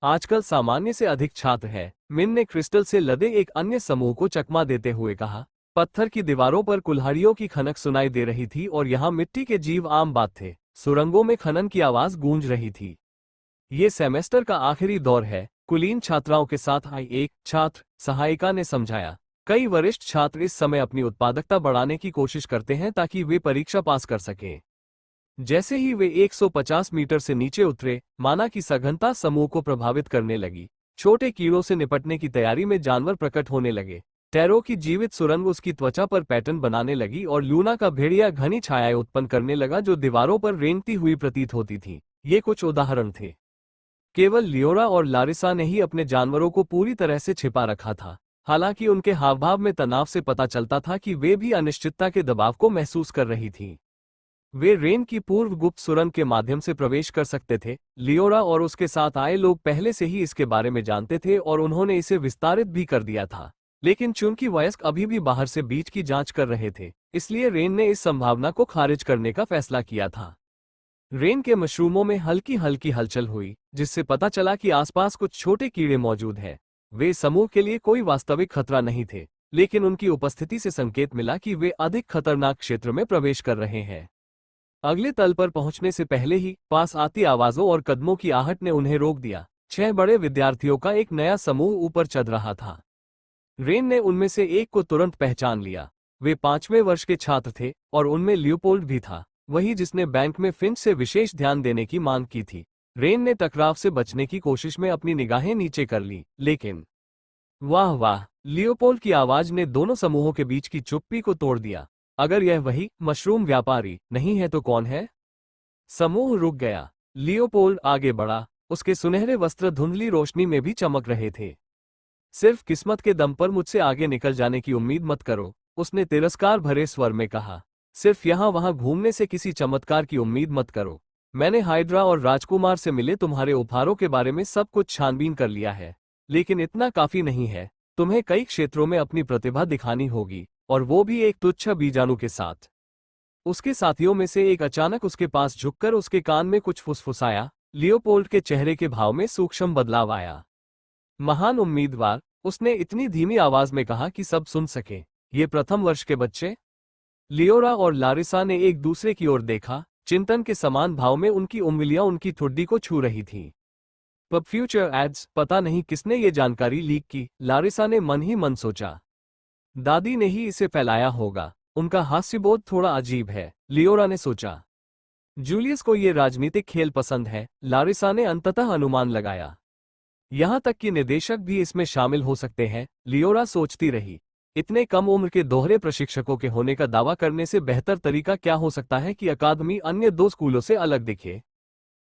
आजकल सामान्य से अधिक छात्र है, मिन ने क्रिस्टल से लदे एक अन्य समूह को चकमा देते हुए कहा। पत्थर की दीवारों पर कुल्हाड़ियों की खनक सुनाई दे रही थी और यहाँ मिट्टी के जीव आम बात थे। सुरंगों में खनन की आवाज गूंज रही थी। ये सेमेस्टर का आखिरी दौर है, कुलीन छात्राओं के साथ आई एक छात्र सहायिका ने समझाया। कई वरिष्ठ छात्र इस समय अपनी उत्पादकता बढ़ाने की कोशिश करते हैं ताकि वे परीक्षा पास कर सकें। जैसे ही वे 150 मीटर से नीचे उतरे, माना की सघनता समूह को प्रभावित करने लगी। छोटे कीड़ों से निपटने की तैयारी में जानवर प्रकट होने लगे। टैरो की जीवित सुरंग उसकी त्वचा पर पैटर्न बनाने लगी और लूना का भेड़िया घनी छायाएं उत्पन्न करने लगा जो दीवारों पर रेंगती हुई प्रतीत होती थी। ये कुछ उदाहरण थे। केवल लियोरा और लारिसा ने ही अपने जानवरों को पूरी तरह से छिपा रखा था। हालांकि उनके हावभाव में तनाव से पता चलता था कि वे भी अनिश्चितता के दबाव को महसूस कर रही थीं। वे रेन की पूर्व गुप्त सुरंग के माध्यम से प्रवेश कर सकते थे। लियोरा और उसके साथ आए लोग पहले से ही इसके बारे में जानते थे और उन्होंने इसे विस्तारित भी कर दिया था। लेकिन चूंकि वयस्क अभी भी बाहर से बीच की जांच कर रहे थे, इसलिए रेन ने इस संभावना को खारिज करने का फैसला किया था। रेन के मशरूमों में हल्की हल्की हलचल हुई, जिससे पता चला कि आसपास कुछ छोटे कीड़े मौजूद हैं। वे समूह के लिए कोई वास्तविक खतरा नहीं थे, लेकिन उनकी उपस्थिति से संकेत मिला कि वे अधिक खतरनाक क्षेत्र में प्रवेश कर रहे हैं। अगले तल पर पहुंचने से पहले ही पास आती आवाजों और कदमों की आहट ने उन्हें रोक दिया। 6 बड़े विद्यार्थियों का एक नया समूह ऊपर चढ़ रहा था। रेन ने उनमें से एक को तुरंत पहचान लिया। वे 5वें वर्ष के छात्र थे और उनमें लियोपोल्ड भी था, वही जिसने बैंक में फिंच से विशेष ध्यान देने की मांग की थी। रेन ने टकराव से बचने की कोशिश में अपनी निगाहें नीचे कर ली, लेकिन वाह वाह, लियोपोल्ड की आवाज ने दोनों समूहों के बीच की चुप्पी को तोड़ दिया। अगर यह वही मशरूम व्यापारी नहीं है तो कौन है? समूह रुक गया। लियोपोल्ड आगे बढ़ा, उसके सुनहरे वस्त्र धुंधली रोशनी में भी चमक रहे थे। सिर्फ किस्मत के दम पर मुझसे आगे निकल जाने की उम्मीद मत करो, उसने तिरस्कार भरे स्वर में कहा। सिर्फ यहां वहां घूमने से किसी चमत्कार की उम्मीद मत करो। मैंने हाइड्रा और राजकुमार से मिले तुम्हारे उपहारों के बारे में सब कुछ छानबीन कर लिया है, लेकिन इतना काफी नहीं है। तुम्हें कई क्षेत्रों में अपनी प्रतिभा दिखानी होगी, और वो भी एक तुच्छ बीजाणु के साथ। उसके साथियों में से एक अचानक उसके पास झुककर उसके कान में कुछ फुसफुसाया। लियोपोल्ड के चेहरे के भाव में सूक्ष्म बदलाव आया। महान उम्मीदवार, उसने इतनी धीमी आवाज में कहा कि सब सुन सके, ये प्रथम वर्ष के बच्चे? लियोरा और लारिसा ने एक दूसरे की ओर देखा। चिंतन के समान भाव में उनकी उंगलियां उनकी ठुड्डी को छू रही थीं। पब फ्यूचर एड्स, पता नहीं किसने ये जानकारी लीक की, लारिसा ने मन ही मन सोचा। दादी ने ही इसे फैलाया होगा, उनका हास्यबोध थोड़ा अजीब है, लियोरा ने सोचा। जूलियस को ये राजनीतिक खेल पसंद है, लारिसा ने अंततः अनुमान लगाया। यहां तक कि निदेशक भी इसमें शामिल हो सकते हैं, लियोरा सोचती रही। इतने कम उम्र के दोहरे प्रशिक्षकों के होने का दावा करने से बेहतर तरीका क्या हो सकता है कि अकादमी अन्य दो स्कूलों से अलग दिखे।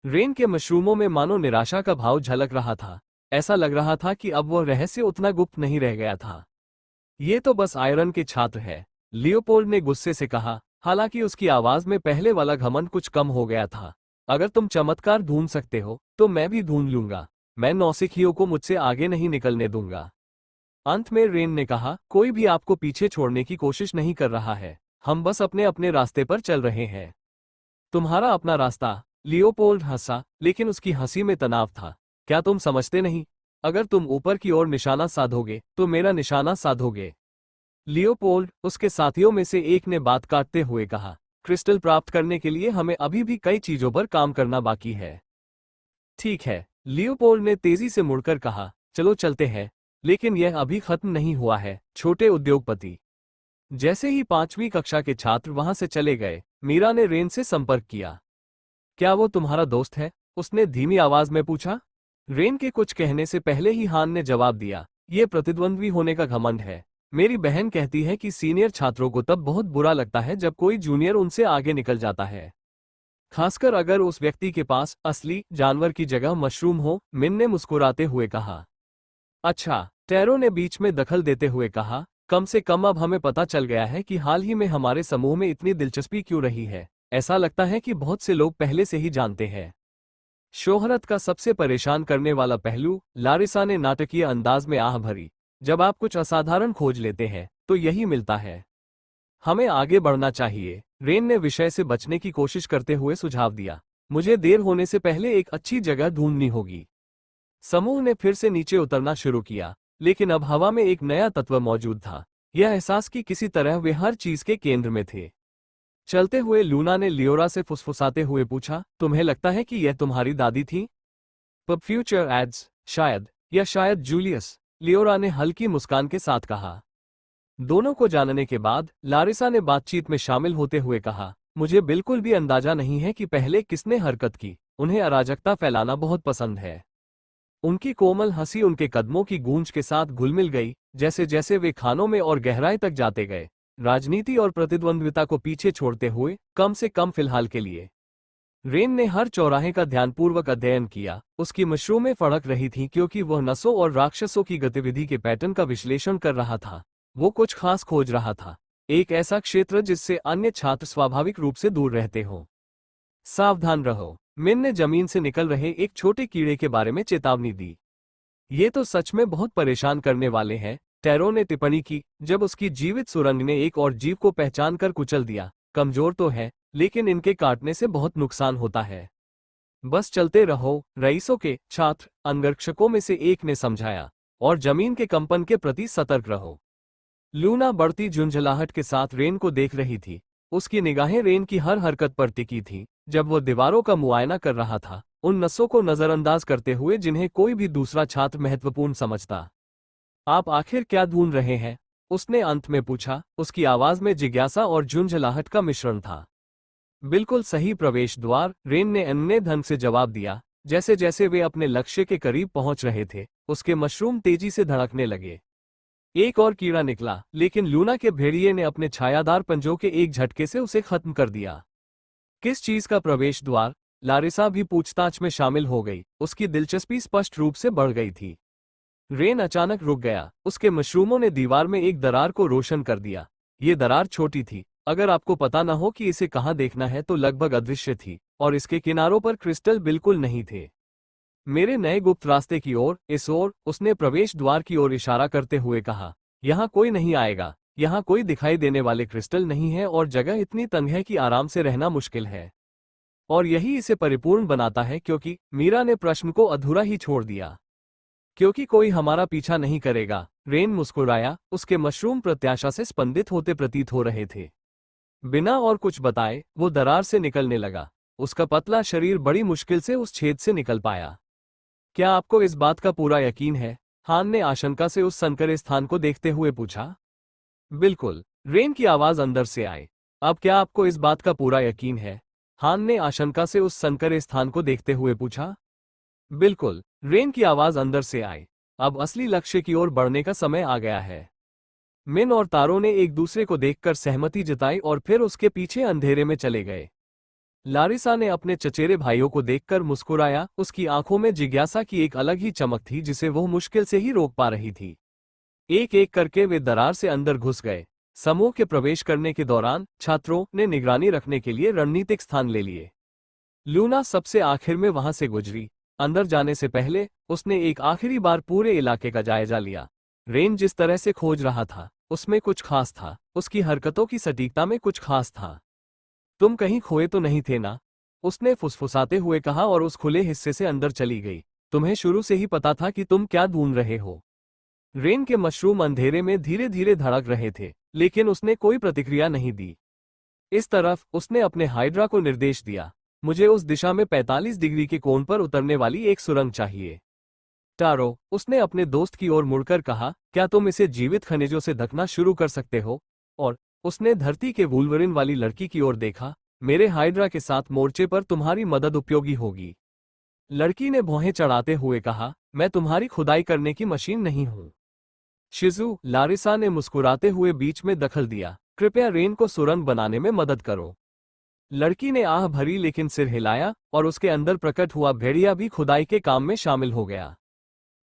रेन के मशरूमों में मानो निराशा का भाव झलक रहा था। ऐसा लग रहा था कि अब वह रहस्य उतना गुप्त नहीं रह गया था। ये तो बस आयरन के छात्र है, लियोपोल्ड ने गुस्से से कहा, हालांकि उसकी आवाज में पहले वाला घमंड कुछ कम हो गया था। अगर तुम चमत्कार ढूंढ सकते हो तो मैं भी ढूंढ लूंगा। मैं नौसिखियों को मुझसे आगे नहीं निकलने दूंगा। अंत में रेन ने कहा, कोई भी आपको पीछे छोड़ने की कोशिश नहीं कर रहा है, हम बस अपने अपने रास्ते पर चल रहे हैं। तुम्हारा अपना रास्ता? लियोपोल्ड हंसा, लेकिन उसकी हंसी में तनाव था। क्या तुम समझते नहीं? अगर तुम ऊपर की ओर निशाना साधोगे तो मेरा निशाना साधोगे। लियोपोल्ड, उसके साथियों में से एक ने बात काटते हुए कहा, क्रिस्टल प्राप्त करने के लिए हमें अभी भी कई चीजों पर काम करना बाकी है। ठीक है, लियोपोल्ड ने तेजी से मुड़कर कहा, चलो चलते हैं। लेकिन यह अभी खत्म नहीं हुआ है, छोटे उद्योगपति। जैसे ही 5वीं कक्षा के छात्र वहां से चले गए, मीरा ने रेन से संपर्क किया। क्या वो तुम्हारा दोस्त है? उसने धीमी आवाज में पूछा। रेन के कुछ कहने से पहले ही हान ने जवाब दिया, ये प्रतिद्वंद्वी होने का घमंड है। मेरी बहन कहती है कि सीनियर छात्रों को तब बहुत बुरा लगता है जब कोई जूनियर उनसे आगे निकल जाता है, खासकर अगर उस व्यक्ति के पास असली जानवर की जगह मशरूम हो। मिन ने मुस्कुराते हुए कहा। अच्छा, टैरो ने बीच में दखल देते हुए कहा, कम से कम अब हमें पता चल गया है कि हाल ही में हमारे समूह में इतनी दिलचस्पी क्यों रही है। ऐसा लगता है कि बहुत से लोग पहले से ही जानते हैं। शोहरत का सबसे परेशान करने वाला पहलू, लारिसा ने नाटकीय अंदाज में आह भरी। जब आप कुछ असाधारण खोज लेते हैं तो यही मिलता है। हमें आगे बढ़ना चाहिए, रेन ने विषय से बचने की कोशिश करते हुए सुझाव दिया। मुझे देर होने से पहले एक अच्छी जगह ढूंढनी होगी। समूह ने फिर से नीचे उतरना शुरू किया, लेकिन अब हवा में एक नया तत्व मौजूद था, यह एहसास कि किसी तरह वे हर चीज के केंद्र में थे। चलते हुए लूना ने लियोरा से फुसफुसाते हुए पूछा, तुम्हें लगता है कि यह तुम्हारी दादी थी? पब फ्यूचर एड्स, शायद, या शायद जूलियस, लियोरा ने हल्की मुस्कान के साथ कहा। दोनों को जानने के बाद लारिसा ने बातचीत में शामिल होते हुए कहा, मुझे बिल्कुल भी अंदाजा नहीं है कि पहले किसने हरकत की। उन्हें अराजकता फैलाना बहुत पसंद है। उनकी कोमल हंसी उनके कदमों की गूंज के साथ घुल-मिल गई, जैसे जैसे वे खानों में और गहराई तक जाते गए, राजनीति और प्रतिद्वंद्विता को पीछे छोड़ते हुए, कम से कम फिलहाल के लिए। रेन ने हर चौराहे का ध्यानपूर्वक अध्ययन किया। उसकी मशरूमें फड़क रही थीं क्योंकि वह नसों और राक्षसों की गतिविधि के पैटर्न का विश्लेषण कर रहा था। वो कुछ खास खोज रहा था, एक ऐसा क्षेत्र जिससे अन्य छात्र स्वाभाविक रूप से दूर रहते हों। सावधान रहो, मिन ने जमीन से निकल रहे एक छोटे कीड़े के बारे में चेतावनी दी। ये तो सच में बहुत परेशान करने वाले हैं, टैरो ने टिप्पणी की, जब उसकी जीवित सुरंग ने एक और जीव को पहचान कर कुचल दिया। कमजोर तो है, लेकिन इनके काटने से बहुत नुकसान होता है। बस चलते रहो, रईसों के छात्र अंगरक्षकों में से एक ने समझाया, और जमीन के कंपन के प्रति सतर्क रहो। लूना बढ़ती झुंझलाहट के साथ रेन को देख रही थी। उसकी निगाहें रेन की हर हरकत पर टिकी थीं, जब वह दीवारों का मुआयना कर रहा था, उन नसों को नजरअंदाज करते हुए जिन्हें कोई भी दूसरा छात्र महत्वपूर्ण समझता। आप आखिर क्या ढूंढ रहे हैं? उसने अंत में पूछा। उसकी आवाज में जिज्ञासा और झुंझलाहट का मिश्रण था। बिल्कुल सही प्रवेश द्वार, रेन ने अन्य ढंग से जवाब दिया। जैसे जैसे वे अपने लक्ष्य के करीब पहुंच रहे थे, उसके मशरूम तेजी से धड़कने लगे। एक और कीड़ा निकला, लेकिन लूना के भेड़िए ने अपने छायादार पंजों के एक झटके से उसे खत्म कर दिया। किस चीज का प्रवेश द्वार? लारिसा भी पूछताछ में शामिल हो गई। उसकी दिलचस्पी स्पष्ट रूप से बढ़ गई थी। रेन अचानक रुक गया। उसके मशरूमों ने दीवार में एक दरार को रोशन कर दिया। ये दरार छोटी थी, अगर आपको पता न हो कि इसे कहाँ देखना है तो लगभग अदृश्य थी, और इसके किनारों पर क्रिस्टल बिल्कुल नहीं थे। मेरे नए गुप्त रास्ते की ओर, इस ओर, उसने प्रवेश द्वार की ओर इशारा करते हुए कहा। यहाँ कोई नहीं आएगा, यहाँ कोई दिखाई देने वाले क्रिस्टल नहीं है और जगह इतनी तंग है कि आराम से रहना मुश्किल है। और यही इसे परिपूर्ण बनाता है क्योंकि, मीरा ने प्रश्न को अधूरा ही छोड़ दिया। क्योंकि कोई हमारा पीछा नहीं करेगा, रेन मुस्कुराया, उसके मशरूम प्रत्याशा से स्पंदित होते प्रतीत हो रहे थे। बिना और कुछ बताए, वो दरार से निकलने लगा। उसका पतला शरीर बड़ी मुश्किल से उस छेद से निकल पाया। क्या आपको इस बात का पूरा यकीन है? हान ने आशंका से उस संकरे स्थान को देखते हुए पूछा। बिल्कुल, रेन की आवाज अंदर से आई। अब क्या आपको इस बात का पूरा यकीन है? हान ने आशंका से उस संकरे स्थान को देखते हुए पूछा। बिल्कुल, रेन की आवाज अंदर से आई। अब असली लक्ष्य की ओर बढ़ने का समय आ गया है। मिन और तारो ने एक दूसरे को देखकर सहमति जताई और फिर उसके पीछे अंधेरे में चले गए। लारिसा ने अपने चचेरे भाइयों को देखकर मुस्कुराया, उसकी आंखों में जिज्ञासा की एक अलग ही चमक थी जिसे वह मुश्किल से ही रोक पा रही थी। एक एक करके वे दरार से अंदर घुस गए। समूह के प्रवेश करने के दौरान छात्रों ने निगरानी रखने के लिए रणनीतिक स्थान ले लिए। लूना सबसे आखिर में वहां से गुजरी। अंदर जाने से पहले उसने एक आखिरी बार पूरे इलाके का जायजा लिया। रेन जिस तरह से खोज रहा था उसमें कुछ खास था, उसकी हरकतों की सटीकता में कुछ खास था। तुम कहीं खोए तो नहीं थे ना? उसने फुसफुसाते हुए कहा और उस खुले हिस्से से अंदर चली गई। तुम्हें शुरू से ही पता था कि तुम क्या ढूंढ रहे हो। रेन के मशरूम अंधेरे में धीरे धीरे धड़क रहे थे, लेकिन उसने कोई प्रतिक्रिया नहीं दी। इस तरफ उसने अपने हाइड्रा को निर्देश दिया, मुझे उस दिशा में 45 डिग्री के कोण पर उतरने वाली एक सुरंग चाहिए। टारो, उसने अपने दोस्त की ओर मुड़कर कहा, क्या तुम इसे जीवित खनिजों से ढकना शुरू कर सकते हो? और उसने धरती के वुल्वरिन वाली लड़की की ओर देखा, मेरे हाइड्रा के साथ मोर्चे पर तुम्हारी मदद उपयोगी होगी। लड़की ने भौहें चढ़ाते हुए कहा, मैं तुम्हारी खुदाई करने की मशीन नहीं हूं। शिजू, लारिसा ने मुस्कुराते हुए बीच में दखल दिया, कृपया रेन को सुरंग बनाने में मदद करो। लड़की ने आह भरी लेकिन सिर हिलाया और उसके अंदर प्रकट हुआ भेड़िया भी खुदाई के काम में शामिल हो गया।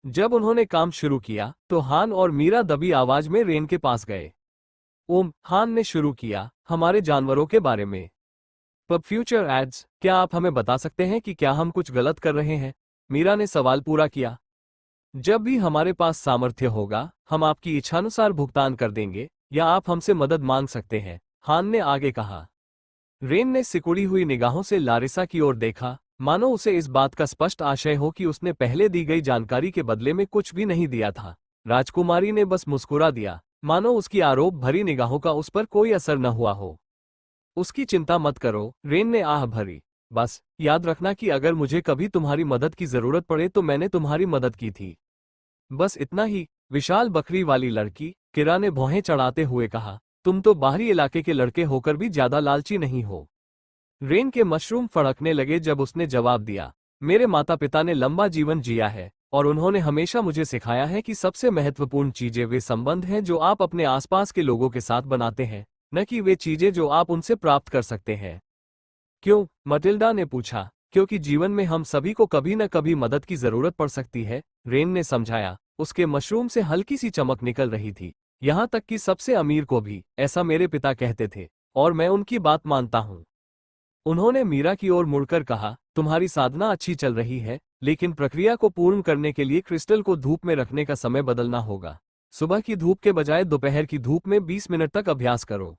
जब उन्होंने काम शुरू किया तो हान और मीरा दबी आवाज में रेन के पास गए। ओम, हान ने शुरू किया, हमारे जानवरों के बारे में। पब फ्यूचर एड्स, क्या आप हमें बता सकते हैं कि क्या हम कुछ गलत कर रहे हैं? मीरा ने सवाल पूरा किया। जब भी हमारे पास सामर्थ्य होगा हम आपकी इच्छानुसार भुगतान कर देंगे, या आप हमसे मदद मांग सकते हैं, हान ने आगे कहा। रेन ने सिकुड़ी हुई निगाहों से लारिसा की ओर देखा, मानो उसे इस बात का स्पष्ट आशय हो कि उसने पहले दी गई जानकारी के बदले में कुछ भी नहीं दिया था। राजकुमारी ने बस मुस्कुरा दिया, मानो उसकी आरोप भरी निगाहों का उस पर कोई असर न हुआ हो। उसकी चिंता मत करो, रेन ने आह भरी। बस याद रखना कि अगर मुझे कभी तुम्हारी मदद की जरूरत पड़े तो मैंने तुम्हारी मदद की थी। बस इतना ही। विशाल बकरी वाली लड़की, किरा ने भौहें चढ़ाते हुए कहा, तुम तो बाहरी इलाके के लड़के होकर भी ज्यादा लालची नहीं हो। रेन के मशरूम फड़कने लगे जब उसने जवाब दिया, मेरे माता पिता ने लंबा जीवन जिया है और उन्होंने हमेशा मुझे सिखाया है कि सबसे महत्वपूर्ण चीजें वे संबंध हैं जो आप अपने आसपास के लोगों के साथ बनाते हैं, न कि वे चीजें जो आप उनसे प्राप्त कर सकते हैं। क्यों? मटिल्डा ने पूछा। क्योंकि जीवन में हम सभी को कभी न कभी मदद की जरूरत पड़ सकती है, रेन ने समझाया। उसके मशरूम से हल्की सी चमक निकल रही थी। यहाँ तक कि सबसे अमीर को भी, ऐसा मेरे पिता कहते थे, और मैं उनकी बात मानता हूँ। उन्होंने मीरा की ओर मुड़कर कहा, तुम्हारी साधना अच्छी चल रही है, लेकिन प्रक्रिया को पूर्ण करने के लिए क्रिस्टल को धूप में रखने का समय बदलना होगा। सुबह की धूप के बजाय दोपहर की धूप में 20 मिनट तक अभ्यास करो।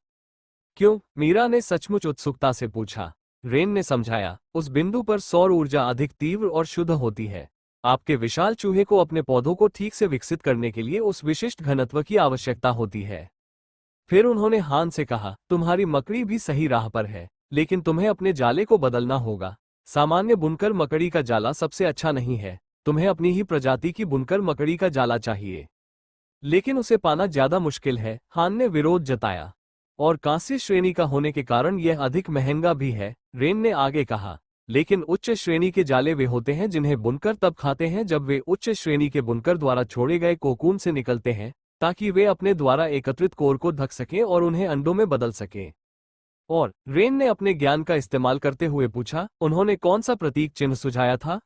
क्यों? मीरा ने सचमुच उत्सुकता से पूछा। रेन ने समझाया, उस बिंदु पर सौर ऊर्जा अधिक तीव्र और शुद्ध होती है। आपके विशाल चूहे को अपने पौधों को ठीक से विकसित करने के लिए उस विशिष्ट घनत्व की आवश्यकता होती है। फिर उन्होंने हान से कहा, तुम्हारी मकड़ी भी सही राह पर है, लेकिन तुम्हें अपने जाले को बदलना होगा। सामान्य बुनकर मकड़ी का जाला सबसे अच्छा नहीं है, तुम्हें अपनी ही प्रजाति की बुनकर मकड़ी का जाला चाहिए। लेकिन उसे पाना ज्यादा मुश्किल है, हान ने विरोध जताया। और कांस्य श्रेणी का होने के कारण यह अधिक महंगा भी है, रेन ने आगे कहा। लेकिन उच्च श्रेणी के जाले वे होते हैं जिन्हें बुनकर तब खाते हैं जब वे उच्च श्रेणी के बुनकर द्वारा छोड़े गए कोकून से निकलते हैं, ताकि वे अपने द्वारा एकत्रित कोर को ढक सकें और उन्हें अंडों में बदल सकें। और रेन ने अपने ज्ञान का इस्तेमाल करते हुए पूछा, उन्होंने कौन सा प्रतीक चिन्ह सुझाया था?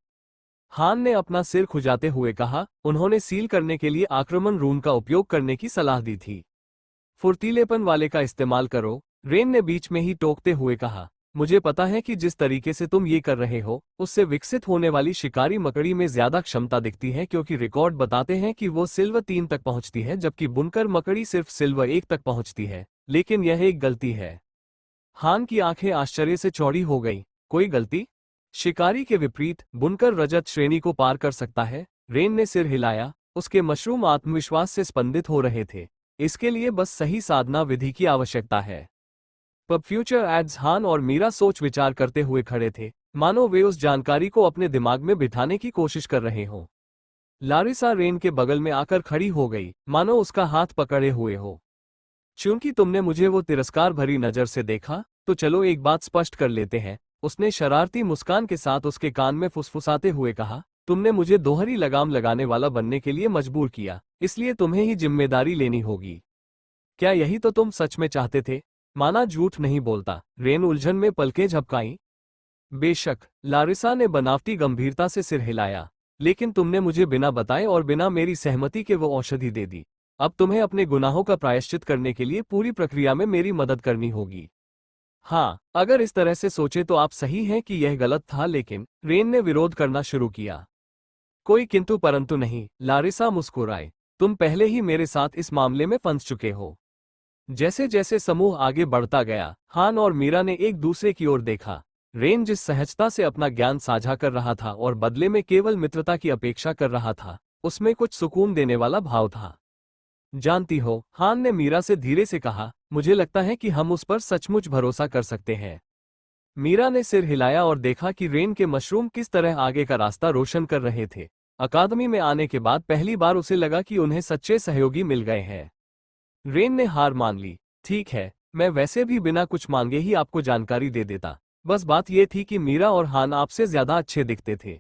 हान ने अपना सिर खुजाते हुए कहा, उन्होंने सील करने के लिए आक्रमण रून का उपयोग करने की सलाह दी थी। फुर्तीलेपन वाले का इस्तेमाल करो, रेन ने बीच में ही टोकते हुए कहा। मुझे पता है कि जिस तरीके से तुम ये कर रहे हो उससे विकसित होने वाली शिकारी मकड़ी में ज्यादा क्षमता दिखती है, क्योंकि रिकॉर्ड बताते हैं कि वो सिल्वर 3 तक पहुंचती है जबकि बुनकर मकड़ी सिर्फ सिल्वर 1 तक पहुंचती है। लेकिन यह एक गलती है। हान की आंखें आश्चर्य से चौड़ी हो गई। कोई गलती? शिकारी के विपरीत बुनकर रजत श्रेणी को पार कर सकता है? रेन ने सिर हिलाया, उसके मशरूम आत्मविश्वास से स्पंदित हो रहे थे। इसके लिए बस सही साधना विधि की आवश्यकता है। पब फ्यूचर एड्स, हान और मीरा सोच विचार करते हुए खड़े थे, मानो वे उस जानकारी को अपने दिमाग में बिठाने की कोशिश कर रहे हों। लारिसा रेन के बगल में आकर खड़ी हो गई, मानो उसका हाथ पकड़े हुए हो। चूंकि तुमने मुझे वो तिरस्कार भरी नजर से देखा, तो चलो एक बात स्पष्ट कर लेते हैं, उसने शरारती मुस्कान के साथ उसके कान में फुसफुसाते हुए कहा। तुमने मुझे दोहरी लगाम लगाने वाला बनने के लिए मजबूर किया, इसलिए तुम्हें ही जिम्मेदारी लेनी होगी। क्या यही तो तुम सच में चाहते थे? माना झूठ नहीं बोलता, रेन उलझन में पलकें झपकाईं। बेशक, लारिसा ने बनावटी गंभीरता से सिर हिलाया, लेकिन तुमने मुझे बिना बताए और बिना मेरी सहमति के वो औषधि दे दी। अब तुम्हें अपने गुनाहों का प्रायश्चित करने के लिए पूरी प्रक्रिया में मेरी मदद करनी होगी। हाँ, अगर इस तरह से सोचे तो आप सही हैं कि यह गलत था, लेकिन रेन ने विरोध करना शुरू किया। कोई किंतु परंतु नहीं, लारिसा मुस्कुराए। तुम पहले ही मेरे साथ इस मामले में फंस चुके हो। जैसे जैसे समूह आगे बढ़ता गया, हान और मीरा ने एक दूसरे की ओर देखा। रेन जिस सहजता से अपना ज्ञान साझा कर रहा था और बदले में केवल मित्रता की अपेक्षा कर रहा था, उसमें कुछ सुकून देने वाला भाव था। जानती हो, हान ने मीरा से धीरे से कहा, मुझे लगता है कि हम उस पर सचमुच भरोसा कर सकते हैं। मीरा ने सिर हिलाया और देखा कि रेन के मशरूम किस तरह आगे का रास्ता रोशन कर रहे थे। अकादमी में आने के बाद पहली बार उसे लगा कि उन्हें सच्चे सहयोगी मिल गए हैं। रेन ने हार मान ली। ठीक है, मैं वैसे भी बिना कुछ मांगे ही आपको जानकारी दे देता। बस बात यह थी कि मीरा और हान आपसे ज्यादा अच्छे दिखते थे।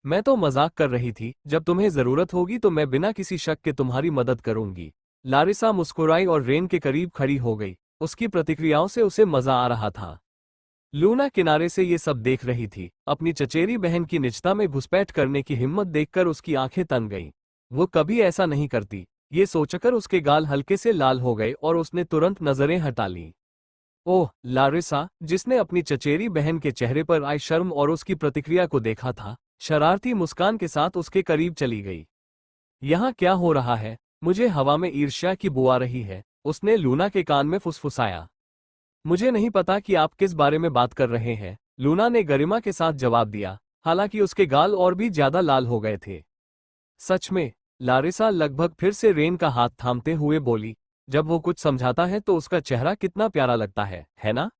मैं तो मजाक कर रही थी, जब तुम्हें जरूरत होगी तो मैं बिना किसी शक के तुम्हारी मदद करूंगी। लारिसा मुस्कुराई और रेन के करीब खड़ी हो गई। उसकी प्रतिक्रियाओं से उसे मजा आ रहा था। लूना किनारे से ये सब देख रही थी। अपनी चचेरी बहन की निजता में घुसपैठ करने की हिम्मत देखकर उसकी आंखें तन गईं। वो कभी ऐसा नहीं करती, ये सोचकर उसके गाल हल्के से लाल हो गए और उसने तुरंत नजरें हटा लीं। ओह, लारिसा, जिसने अपनी चचेरी बहन के चेहरे पर आई शर्म और उसकी प्रतिक्रिया को देखा था, शरारती मुस्कान के साथ उसके करीब चली गई। यहाँ क्या हो रहा है? मुझे हवा में ईर्ष्या की बू आ रही है, उसने लूना के कान में फुसफुसाया। मुझे नहीं पता कि आप किस बारे में बात कर रहे हैं, लूना ने गरिमा के साथ जवाब दिया, हालांकि उसके गाल और भी ज्यादा लाल हो गए थे। सच में? लारिसा लगभग फिर से रेन का हाथ थामते हुए बोली। जब वो कुछ समझाता है तो उसका चेहरा कितना प्यारा लगता है ना?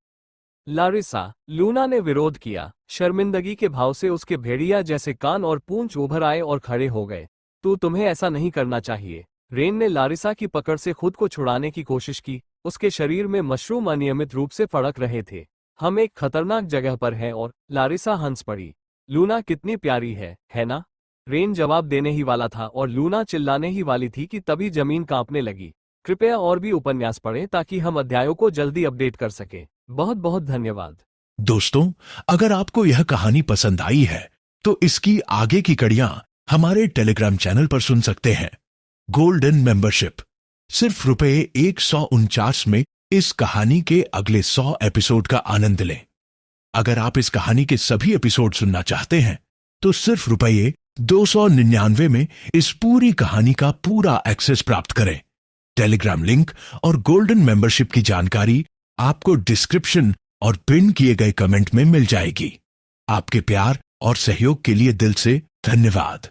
लारिसा, लूना ने विरोध किया। शर्मिंदगी के भाव से उसके भेड़िया जैसे कान और पूंछ उभर आए और खड़े हो गए। तुम्हें ऐसा नहीं करना चाहिए। रेन ने लारिसा की पकड़ से खुद को छुड़ाने की कोशिश की। उसके शरीर में मशरूम अनियमित रूप से फड़क रहे थे। हम एक खतरनाक जगह पर हैं और लारिसा हंस पड़ी। लूना कितनी प्यारी है ना? रेन जवाब देने ही वाला था और लूना चिल्लाने ही वाली थी कि तभी जमीन कांपने लगी। कृपया और भी उपन्यास पढ़ें ताकि हम अध्यायों को जल्दी अपडेट कर सकें। बहुत बहुत धन्यवाद। दोस्तों, अगर आपको यह कहानी पसंद आई है तो इसकी आगे की कड़ियां हमारे टेलीग्राम चैनल पर सुन सकते हैं। गोल्डन मेंबरशिप, सिर्फ ₹149 में इस कहानी के अगले 100 एपिसोड का आनंद लें। अगर आप इस कहानी के सभी एपिसोड सुनना चाहते हैं तो सिर्फ ₹299 में इस पूरी कहानी का पूरा एक्सेस प्राप्त करें। टेलीग्राम लिंक और गोल्डन मेंबरशिप की जानकारी आपको डिस्क्रिप्शन और पिन किए गए कमेंट में मिल जाएगी। आपके प्यार और सहयोग के लिए दिल से धन्यवाद।